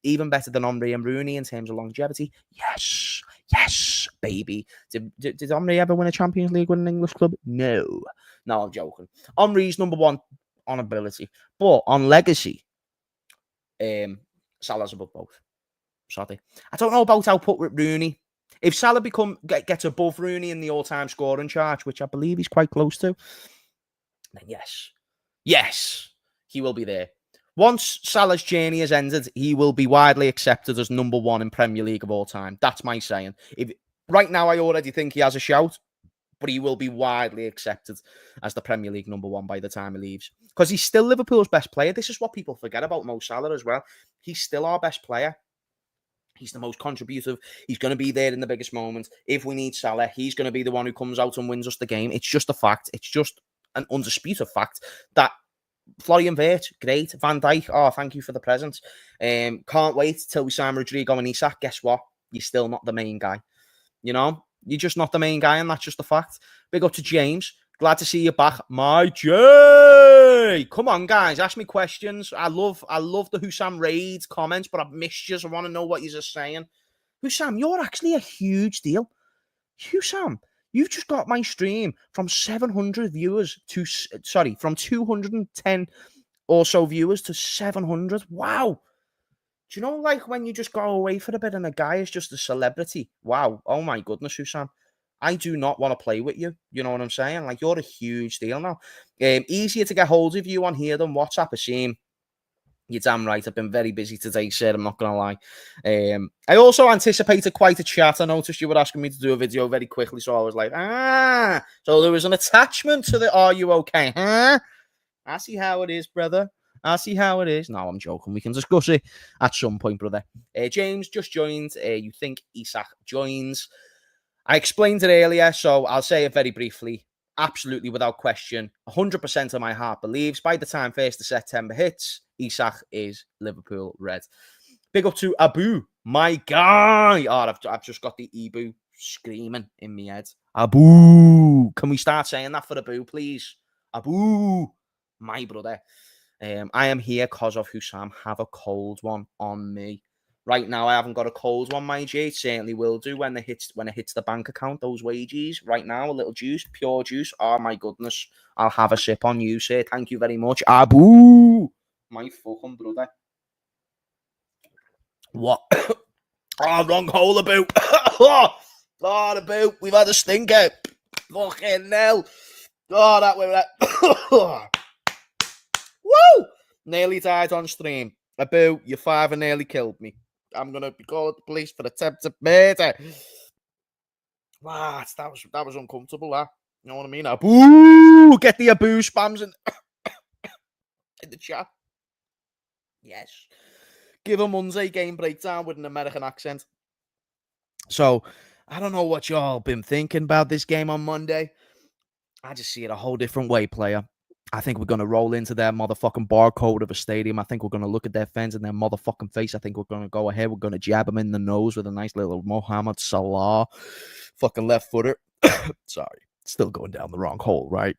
Speaker 1: Even better than Henry and Rooney in terms of longevity? Yes. Yes, baby. Did Henry ever win a Champions League with an English club? No. No, I'm joking. Henry's number 1 on ability. But on legacy, Salah's above both. Sorry. I don't know about output with Rooney. If Salah gets above Rooney in the all-time scoring charge, which I believe he's quite close to, then yes, he will be there. Once Salah's journey has ended, he will be widely accepted as number 1 in Premier League of all time. That's my saying. Right now, I already think he has a shout, but he will be widely accepted as the Premier League number 1 by the time he leaves. Because he's still Liverpool's best player. This is what people forget about Mo Salah as well. He's still our best player. He's the most contributive. He's going to be there in the biggest moments. If we need Salah, he's going to be the one who comes out and wins us the game. It's just a fact. It's just an undisputed fact that Florian Wirtz, great. Van Dijk, oh, thank you for the present. Can't wait till we sign Rodrigo and Isak. Guess what? You're still not the main guy. You know? You're just not the main guy, and that's just a fact. Big up to James. Glad to see you back. My J! Come on, guys. Ask me questions. I love the Hussam Raid comments, but I've missed you, so I want to know what you're saying. Hussam, you're actually a huge deal. Hussam, you've just got my stream from 700 viewers from 210 or so viewers to 700. Wow. Do you know, like, when you just go away for a bit and a guy is just a celebrity? Wow. Oh, my goodness, Hussam. I do not want to play with you. You know what I'm saying? Like, you're a huge deal now. Easier to get hold of you on here than WhatsApp, I seem. You're damn right. I've been very busy today, sir. I'm not going to lie. I also anticipated quite a chat. I noticed you were asking me to do a video very quickly, so I was like, so there was an attachment to the Are You Okay? Huh? I see how it is, brother. I'll see how it is. No, I'm joking. We can discuss it at some point, brother. James just joined. You think Isak joins? I explained it earlier, so I'll say it very briefly. Absolutely, without question, 100% of my heart believes by the time 1st of September hits, Isak is Liverpool red. Big up to Abu, my guy. Oh, I've just got the Ebu screaming in my head. Abu, can we start saying that for Abu, please? Abu, my brother. I am here because of Hussam. Have a cold one on me. Right now, I haven't got a cold one, my G. It certainly will do when it hits the bank account, those wages. Right now, a little juice, pure juice. Oh, my goodness. I'll have a sip on you, sir. Thank you very much. Abu! My fucking brother. What? Oh, wrong hole, Abu. Oh, Abu. We've had a stinker. Fucking hell. Oh, that way. Woo! Nearly died on stream. Abu, your father nearly killed me. I'm gonna be called the police for attempted murder. Wow, that was uncomfortable, that. You know what I mean? Abu! Get the Abu spams in the chat. Yes. Give a Monday game breakdown with an American accent. So, I don't know what y'all been thinking about this game on Monday. I just see it a whole different way, player. I think we're going to roll into their motherfucking barcode of a stadium. I think we're going to look at their fans in their motherfucking face. I think we're going to go ahead. We're going to jab them in the nose with a nice little Mohamed Salah fucking left footer. Sorry. Still going down the wrong hole, right?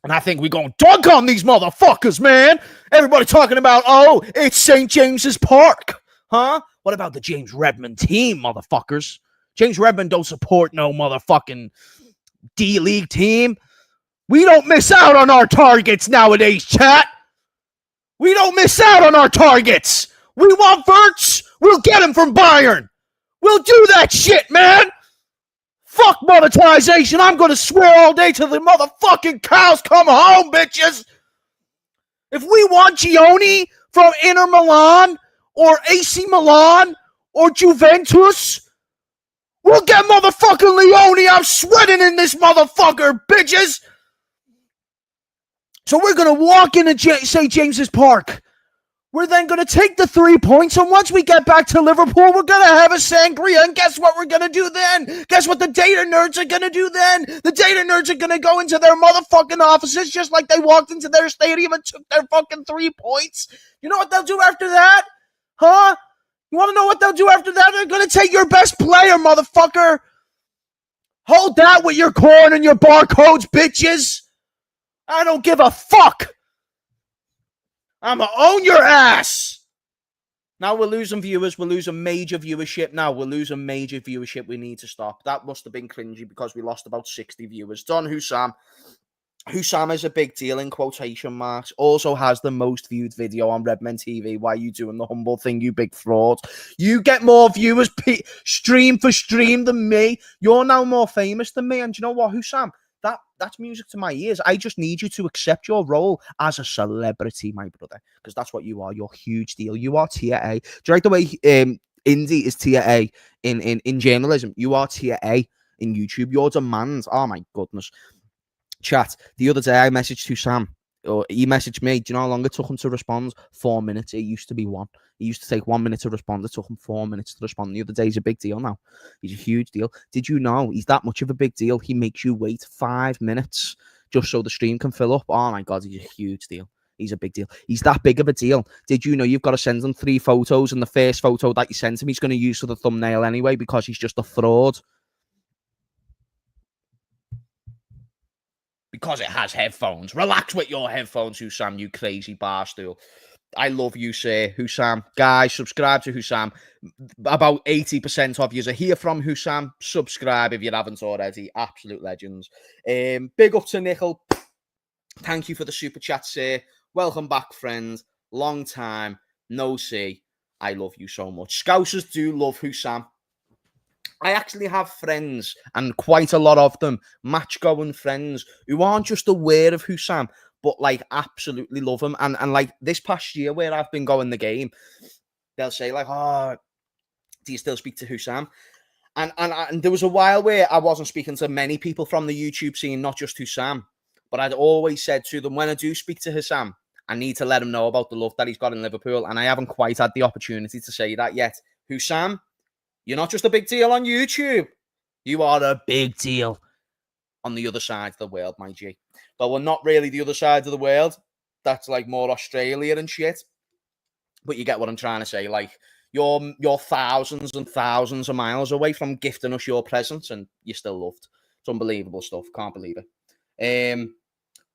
Speaker 1: And I think we're going to dunk on these motherfuckers, man. Everybody talking about, oh, it's St. James's Park. Huh? What about the James Redmond team, motherfuckers? James Redmond don't support no motherfucking D-League team. We don't miss out on our targets nowadays, chat. We don't miss out on our targets. We want Verts. We'll get him from Bayern. We'll do that shit, man. Fuck monetization. I'm going to swear all day till the motherfucking cows come home, bitches. If we want Gioni from Inter Milan or AC Milan or Juventus, we'll get motherfucking Leone. I'm sweating in this motherfucker, bitches. So we're going to walk into St. James's Park. We're then going to take the 3 points, and once we get back to Liverpool, we're going to have a sangria, and guess what we're going to do then? Guess what the data nerds are going to do then? The data nerds are going to go into their motherfucking offices just like they walked into their stadium and took their fucking 3 points. You know what they'll do after that? Huh? You want to know what they'll do after that? They're going to take your best player, motherfucker. Hold that with your corn and your barcodes, bitches. I don't give a fuck. I'm going to own your ass. Now we're losing viewers. We're losing major viewership now. We're losing major viewership. We need to stop. That must have been cringy because we lost about 60 viewers. Don Hussam. Hussam is a big deal in quotation marks. Also has the most viewed video on Redmen TV. Why are you doing the humble thing, you big fraud? You get more viewers stream for stream than me. You're now more famous than me. And you know what, Hussam? That's music to my ears. I just need you to accept your role as a celebrity, my brother, because that's what you are. You're a huge deal. You are tier A. Do you like the way indie is tier A in journalism? You are tier A in YouTube. Your demands. Oh my goodness. Chat. The other day I messaged Hussam, or he messaged me. Do you know how long it took him to respond? 4 minutes. It used to be 1. It used to take 1 minute to respond. It took him 4 minutes to respond. The other day, he's a big deal now. He's a huge deal. Did you know he's that much of a big deal? He makes you wait 5 minutes just so the stream can fill up. Oh my God, he's a huge deal. He's a big deal. He's that big of a deal. Did you know you've got to send him 3 photos, and the first photo that you send him, he's going to use for the thumbnail anyway because he's just a fraud. Because it has headphones. Relax with your headphones, Hussam, you crazy barstool. I love you, sir. Hussam. Guys, subscribe to Hussam. About 80% of you are here from Hussam. Subscribe if you haven't already. Absolute legends. Big up to Nickel. Thank you for the super chat, sir. Welcome back, friend. Long time. No see. I love you so much. Scousers do love Hussam. I actually have friends, and quite a lot of them, match-going friends, who aren't just aware of Hussam, but like absolutely love him. And like this past year where I've been going the game, they'll say like, oh, do you still speak to Hussam? And there was a while where I wasn't speaking to many people from the YouTube scene, not just Hussam, but I'd always said to them, when I do speak to Hussam, I need to let him know about the love that he's got in Liverpool, and I haven't quite had the opportunity to say that yet. Hussam, you're not just a big deal on YouTube. You are a big deal on the other side of the world, my G. But we're not really the other side of the world. That's like more Australia and shit. But you get what I'm trying to say. Like, you're thousands and thousands of miles away from gifting us your presence, and you're still loved. It's unbelievable stuff. Can't believe it.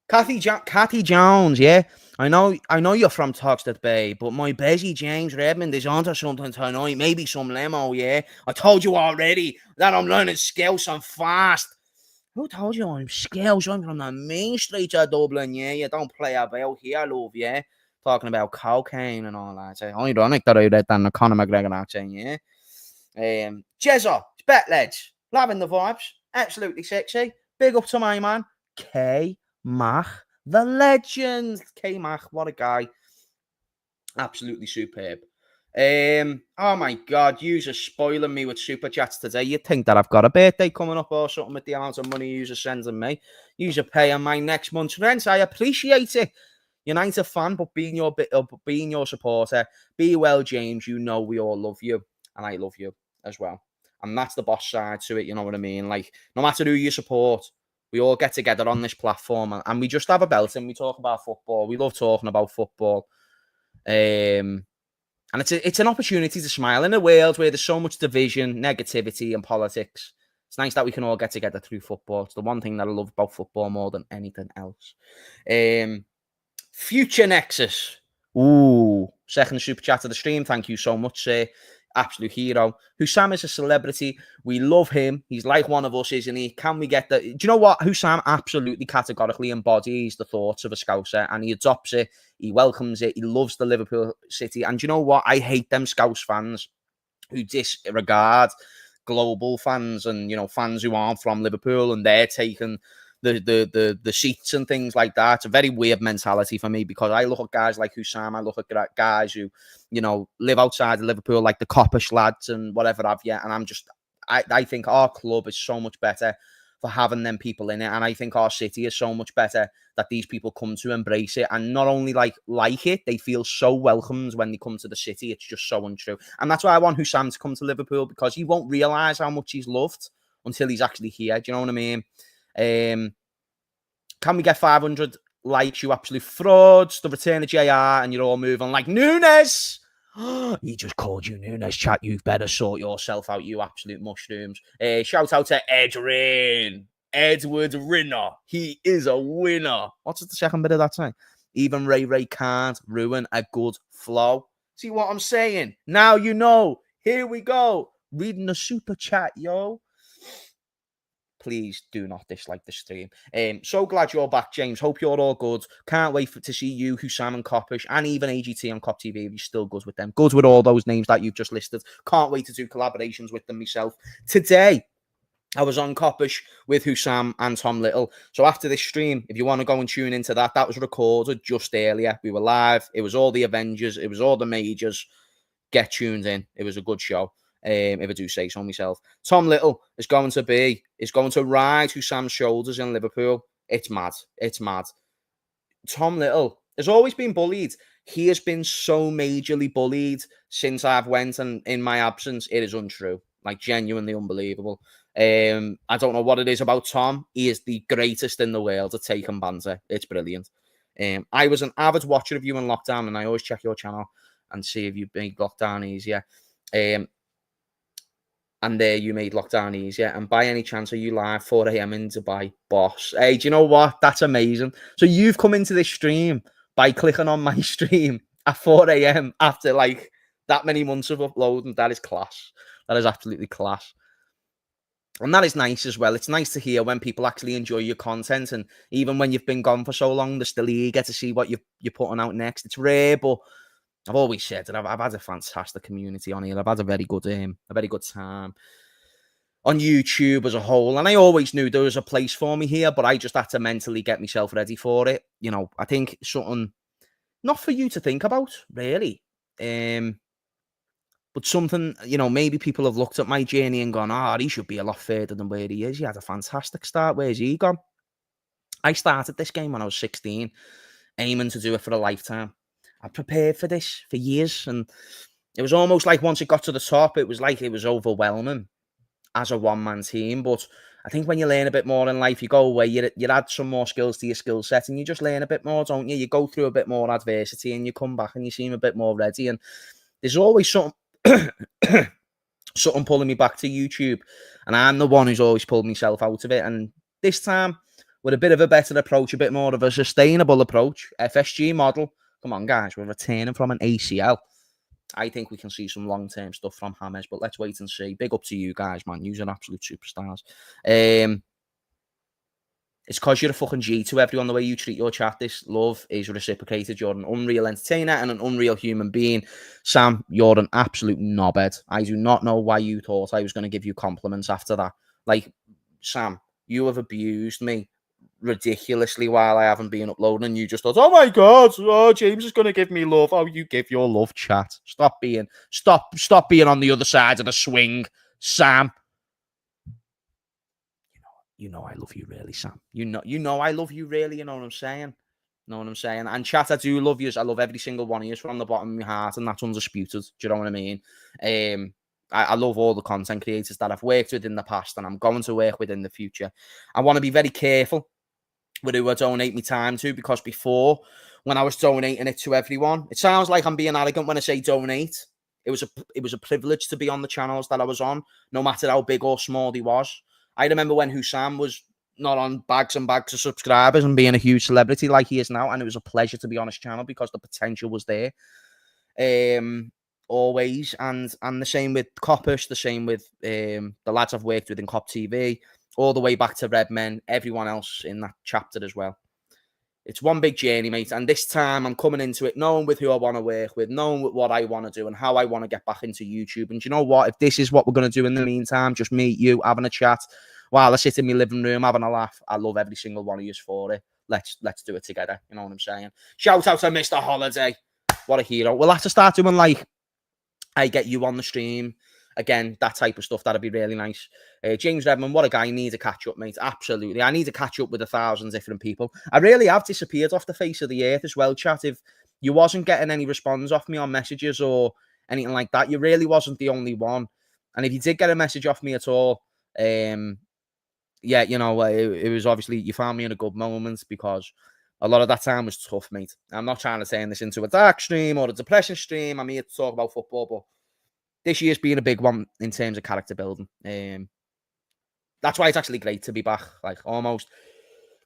Speaker 1: Kathy Jones, yeah. I know you're from Toxteth Bay, but my busy James Redmond is onto something tonight. Maybe some limo, yeah. I told you already that I'm learning skills and fast. Who told you I'm skills? I'm from the main streets of Dublin, yeah. You don't play about here, love, yeah. Talking about cocaine and all that. It's ironic that I read that in the Conor McGregor accent, yeah. Jezza, it's Betledge. Loving the vibes. Absolutely sexy. Big up to my man, K. Mach, the legend. K. Mach, what a guy. Absolutely superb. Oh my God, you're spoiling me with super chats today. You'd think that I've got a birthday coming up or something with the amount of money you're sending me. You're paying my next month's rent. I appreciate it. You're not a fan, but being your supporter. Be well, James. You know we all love you, and I love you as well. And that's the boss side to it. You know what I mean? Like, no matter who you support, we all get together on this platform and we just have a belt and we talk about football. We love talking about football. And it's an opportunity to smile in a world where there's so much division, negativity, and politics. It's nice that we can all get together through football. It's the one thing that I love about football more than anything else. Future Nexus. Ooh, second super chat of the stream. Thank you so much, sir. Absolute hero. Hussam is a celebrity. We love him. He's like one of us, isn't he? Can we get the... Do you know what? Hussam absolutely categorically embodies the thoughts of a Scouser, and he adopts it. He welcomes it. He loves the Liverpool city. And do you know what? I hate them Scouse fans who disregard global fans and, you know, fans who aren't from Liverpool, and they're taking the seats and things like that. It's a very weird mentality for me, because I look at guys like Hussam, I look at guys who, you know, live outside of Liverpool, like the Coppish lads and whatever have you, and I think our club is so much better for having them people in it, and I think our city is so much better that these people come to embrace it, and not only like it, they feel so welcomed when they come to the city. It's just so untrue, and that's why I want Hussam to come to Liverpool, because he won't realise how much he's loved until he's actually here. Do you know what I mean? Can we get 500 likes, you absolute frauds? The return of JR, and you're all moving like Nunez. He just called you Nunez, chat. You better sort yourself out, you absolute mushrooms. Shout out to Edward Rinner. He is a winner. What's the second bit of that saying? Even Ray can't ruin a good flow. See what I'm saying? Now you know. Here we go. Reading the super chat, yo. Please do not dislike the stream. So glad you're back, James. Hope you're all good. Can't wait to see you, Hussam and Coppish, and even AGT on Cop TV if you're still good with them. Good with all those names that you've just listed. Can't wait to do collaborations with them myself. Today, I was on Coppish with Hussam and Tom Little. So after this stream, if you want to go and tune into that, that was recorded just earlier. We were live. It was all the Avengers. It was all the majors. Get tuned in. It was a good show. If I do say so myself. Tom Little is going to ride Hussam's shoulders in Liverpool. It's mad. It's mad. Tom Little has always been bullied. He has been so majorly bullied since I've went, and in my absence, it is untrue. Like, genuinely unbelievable. I don't know what it is about Tom. He is the greatest in the world at taking banter. It's brilliant. I was an avid watcher of you in lockdown, and I always check your channel and see if you made lockdown easier. And there you made lockdown easier. And by any chance, are you live 4 a.m. in Dubai? Boss. Hey, do you know what? That's amazing. So you've come into this stream by clicking on my stream at 4 a.m. after like that many months of uploading. That is class. That is absolutely class. And that is nice as well. It's nice to hear when people actually enjoy your content. And even when you've been gone for so long, they're still eager to see what you're putting out next. It's rare, but I've always said that I've had a fantastic community on here. I've had a very good time on YouTube as a whole. And I always knew there was a place for me here, but I just had to mentally get myself ready for it. You know, I think something not for you to think about, really. But something, you know, maybe people have looked at my journey and gone, he should be a lot further than where he is. He had a fantastic start. Where's he gone? I started this game when I was 16. aiming to do it for a lifetime. I prepared for this for years, and it was almost like once it got to the top, it was like it was overwhelming as a one-man team. But I think when you learn a bit more in life, you go away, you add some more skills to your skill set, and you just learn a bit more, don't you? You go through a bit more adversity, and you come back and you seem a bit more ready. And there's always something something pulling me back to YouTube, and I'm the one who's always pulled myself out of it. And this time, with a bit of a better approach, a bit more of a sustainable approach, FSG model. Come on, guys, we're returning from an ACL. I think we can see some long-term stuff from James, but let's wait and see. Big up to you guys, man. You're an absolute superstars. It's because you're a fucking G to everyone. The way you treat your chat, this love is reciprocated. You're an unreal entertainer and an unreal human being. Sam, you're an absolute knobhead. I do not know why you thought I was going to give you compliments after that. Like, Sam, you have abused me ridiculously while I haven't been uploading, and you just thought, oh my god, oh, James is going to give me love. Oh, you give your love, chat. Stop being on the other side of the swing, Sam. You know I love you really, Sam. You know I love you really, you know what I'm saying? And chat, I do love you. I love every single one of you from the bottom of my heart, and that's undisputed. Do you know what I mean? I love all the content creators that I've worked with in the past, and I'm going to work with in the future. I want to be very careful with who I donate my time to, because before, when I was donating it to everyone, it sounds like I'm being arrogant when I say donate. It was a privilege to be on the channels that I was on, no matter how big or small they was. I remember when Hussam was not on bags and bags of subscribers and being a huge celebrity like he is now, and it was a pleasure to be on his channel because the potential was there. Always, and the same with Coppish, the same with the lads I've worked with in Cop TV, all the way back to Redmen, everyone else in that chapter as well. It's one big journey, mate, and this time I'm coming into it knowing with who I want to work with, knowing what I want to do and how I want to get back into YouTube. And you know what? If this is what we're going to do in the meantime, just me, you, having a chat while I sit in my living room having a laugh, I love every single one of you for it. Let's do it together. You know what I'm saying? Shout out to Mr. Holiday. What a hero. We'll have to start doing, like, I get you on the stream. Again, that type of stuff, that'd be really nice. James Redmond, what a guy. Need to catch up, mate. Absolutely. I need to catch up with 1,000 different people. I really have disappeared off the face of the earth as well, chat. If you wasn't getting any response off me on messages or anything like that, you really wasn't the only one. And if you did get a message off me at all, yeah, you know, it was obviously you found me in a good moment, because a lot of that time was tough, mate. I'm not trying to turn this into a dark stream or a depression stream. I'm here to talk about football, but this year's been a big one in terms of character building. That's why it's actually great to be back. Like, almost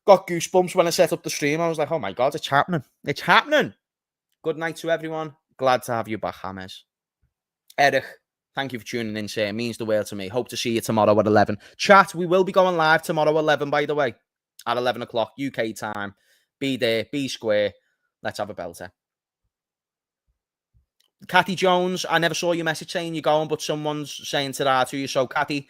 Speaker 1: got goosebumps when I set up the stream. I was like, oh my God, it's happening. It's happening. Good night to everyone. Glad to have you back, James. Eric, thank you for tuning in, sir. It means the world to me. Hope to see you tomorrow at 11. Chat, we will be going live tomorrow at 11, by the way. At 11 o'clock UK time. Be there, be square. Let's have a belter. Cathy Jones, I never saw your message saying you're going, but someone's saying to you. So, Cathy,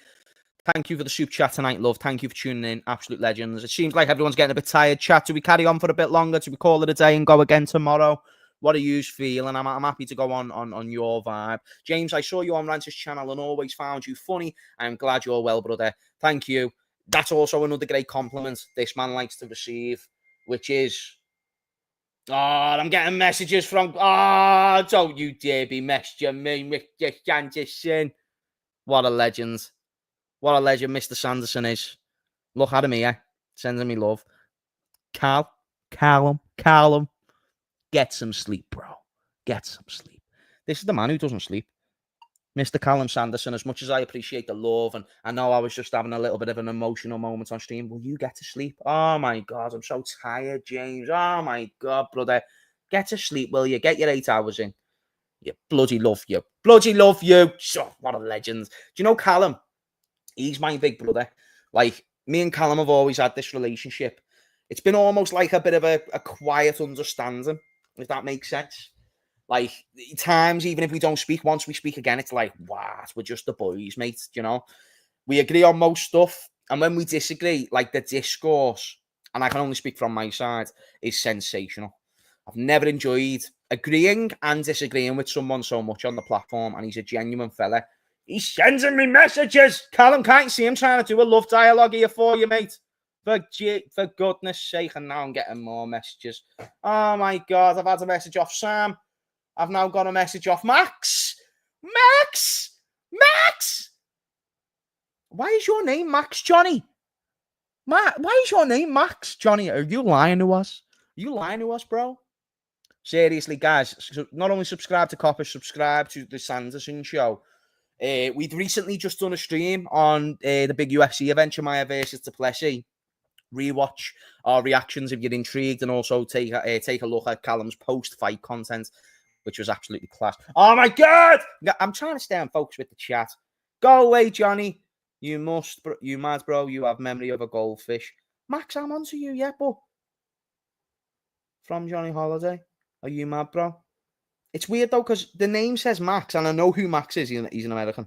Speaker 1: thank you for the soup chat tonight, love. Thank you for tuning in. Absolute legends. It seems like everyone's getting a bit tired. Chat, do we carry on for a bit longer? Do we call it a day and go again tomorrow? What are you feeling? I'm happy to go on your vibe. James, I saw you on Rance's channel and always found you funny. I'm glad you're well, brother. Thank you. That's also another great compliment this man likes to receive, which is... Oh, I'm getting messages from... Oh, don't you dare be messaging me, Mr. Sanderson. What a legend. What a legend Mr. Sanderson is. Look at him here. Sending me love. Callum. Get some sleep, bro. Get some sleep. This is the man who doesn't sleep. Mr. Callum Sanderson, as much as I appreciate the love, and I know I was just having a little bit of an emotional moment on stream, will you get to sleep? Oh, my God, I'm so tired, James. Oh, my God, brother. Get to sleep, will you? Get your 8 hours in. You bloody love you. Bloody love you. Oh, what a legend. Do you know Callum? He's my big brother. Like, me and Callum have always had this relationship. It's been almost like a bit of a quiet understanding, if that makes sense. Like, times, even if we don't speak, once we speak again, it's like, what? We're just the boys, mate, you know? We agree on most stuff, and when we disagree, like, the discourse, and I can only speak from my side, is sensational. I've never enjoyed agreeing and disagreeing with someone so much on the platform, and he's a genuine fella. He's sending me messages! Callum, can't you see him trying to do a love dialogue here for you, mate? For goodness sake, and now I'm getting more messages. Oh my God, I've had a message off Sam. I've now got a message off Max. Max! Why is your name Max, Johnny? Why is your name Max, Johnny? Are you lying to us? Are you lying to us, bro? Seriously, guys, not only subscribe to Copper, subscribe to the Sanderson Show. We'd recently just done a stream on the big UFC event, Shemaya versus Duplessis. Rewatch our reactions if you're intrigued, and also take a look at Callum's post-fight content, which was absolutely class. Oh my God! I'm trying to stay on focus with the chat. Go away, Johnny. You mad, bro. You have memory of a goldfish. Max, I'm onto you, yeah, but from Johnny Holiday. Are you mad, bro? It's weird, though, because the name says Max, and I know who Max is. He's an American.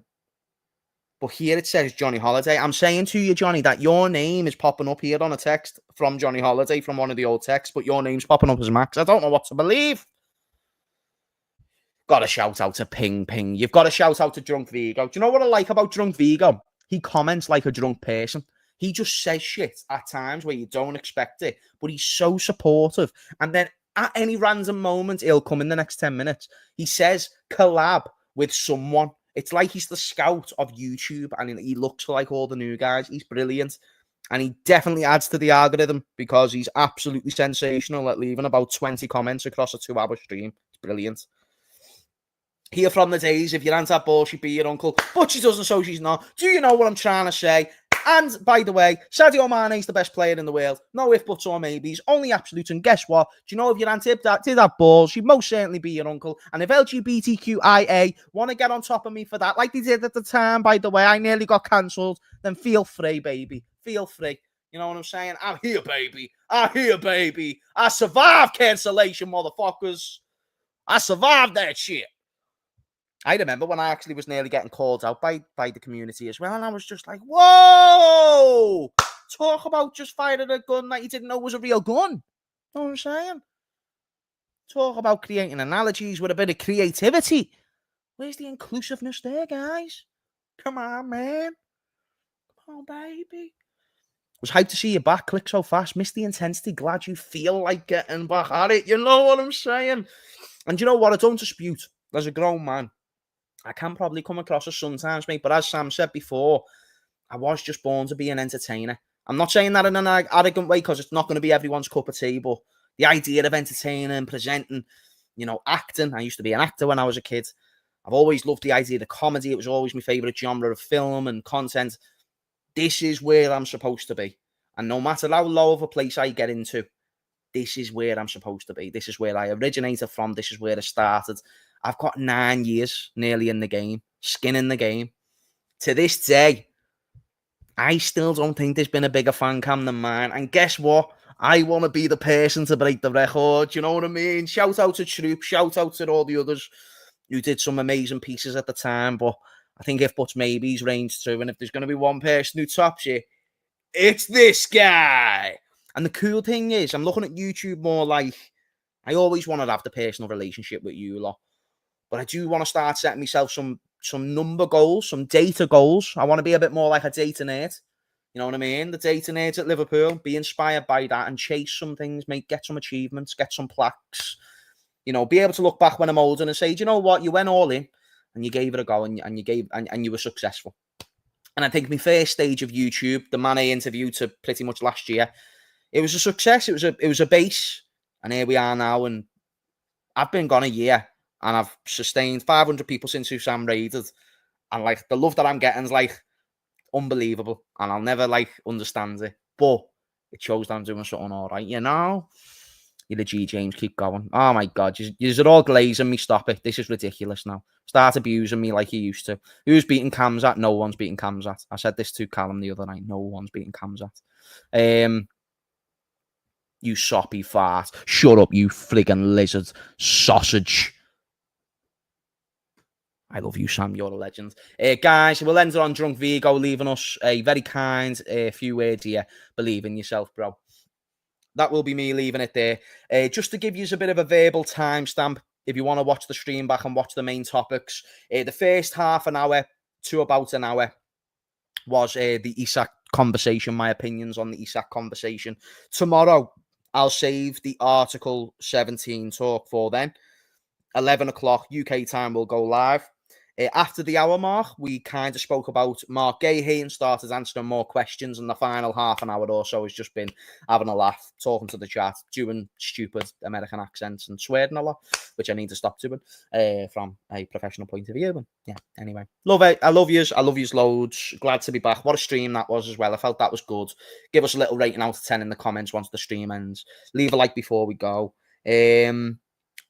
Speaker 1: But here it says Johnny Holiday. I'm saying to you, Johnny, that your name is popping up here on a text from Johnny Holiday, from one of the old texts, but your name's popping up as Max. I don't know what to believe. Got to shout out to Ping Ping. You've got to shout out to Drunk Vigo. Do you know what I like about Drunk Vigo? He comments like a drunk person. He just says shit at times where you don't expect it, but he's so supportive. And then at any random moment, he'll come in the next 10 minutes. He says collab with someone. It's like he's the scout of YouTube, and he looks like all the new guys. He's brilliant. And he definitely adds to the algorithm because he's absolutely sensational at leaving about 20 comments across a 2-hour stream. It's brilliant. Here from the days, if your aunt had balls, she'd be your uncle. But she doesn't, so she's not. Do you know what I'm trying to say? And, by the way, Sadio Mane's the best player in the world. No if, buts, or maybes. Only absolute. And guess what? Do you know if your aunt did have balls, she'd most certainly be your uncle. And if LGBTQIA want to get on top of me for that, like they did at the time, by the way, I nearly got cancelled, then feel free, baby. Feel free. You know what I'm saying? I'm here, baby. I'm here, baby. I survived cancellation, motherfuckers. I survived that shit. I remember when I actually was nearly getting called out by the community as well, and I was just like, whoa! Talk about just firing a gun that you didn't know was a real gun. You know what I'm saying? Talk about creating analogies with a bit of creativity. Where's the inclusiveness there, guys? Come on, man. Come on, baby. Was hyped to see you back. Click so fast. Missed the intensity. Glad you feel like getting back at it. You know what I'm saying? And you know what? I don't dispute. As a grown man, I can probably come across as sometimes, mate, but as Sam said before, I was just born to be an entertainer. I'm not saying that in an arrogant way because it's not going to be everyone's cup of tea, but the idea of entertaining, presenting, acting. I used to be an actor when I was a kid. I've always loved the idea of comedy. It was always my favourite genre of film and content. This is where I'm supposed to be. And no matter how low of a place I get into, this is where I'm supposed to be. This is where I originated from. This is where I started. I've got 9 years nearly in the game, skin in the game. To this day, I still don't think there's been a bigger fan cam than mine. And guess what? I want to be the person to break the record. You know what I mean? Shout out to Troop. Shout out to all the others who did some amazing pieces at the time. But I think if buts maybes reigns true, and if there's going to be one person who tops you, it's this guy. And the cool thing is, I'm looking at YouTube more like I always wanted to have the personal relationship with you lot. But I do want to start setting myself some number goals, some data goals. I want to be a bit more like a data nerd. You know what I mean? The data nerds at Liverpool. Be inspired by that and chase some things, mate. Get some achievements, get some plaques. Be able to look back when I'm older and say, do you know what? You went all in and you gave it a go and you were successful. And I think my first stage of YouTube, the man I interviewed to pretty much last year, it was a success. It was a base. And here we are now. And I've been gone a year. And I've sustained 500 people since Sam raided. And, the love that I'm getting is, unbelievable. And I'll never, understand it. But it shows that I'm doing something all right, You're the G, James. Keep going. Oh, my God. You're all glazing me. Stop it. This is ridiculous now. Start abusing me like you used to. Who's beating Kamzat? No one's beating Kamzat. I said this to Callum the other night. No one's beating Kamzat. You soppy fart. Shut up, you friggin' lizard. Sausage. I love you, Sam. You're a legend. Guys, we'll end it on Drunk Vigo leaving us a very kind few words here. Believe in yourself, bro. That will be me leaving it there. Just to give you a bit of a verbal timestamp, if you want to watch the stream back and watch the main topics. The first half an hour to about an hour was the Isak conversation, my opinions on the Isak conversation. Tomorrow, I'll save the Article 17 talk for then. 11 o'clock UK time will go live. After the hour mark, we kind of spoke about Mark Gahey and started answering more questions. And the final half an hour or so has just been having a laugh, talking to the chat, doing stupid American accents and swearing a lot, which I need to stop doing from a professional point of view. But yeah, anyway, love it. I love yous. I love yous loads. Glad to be back. What a stream that was as well. I felt that was good. Give us a little rating out of 10 in the comments once the stream ends. Leave a like before we go.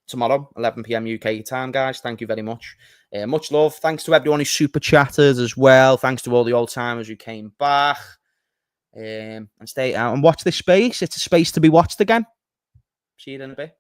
Speaker 1: Tomorrow, 11 p.m. UK time, guys. Thank you very much. Much love. Thanks to everyone who super chatted as well. Thanks to all the old timers who came back. And stay out and watch this space. It's a space to be watched again. See you in a bit.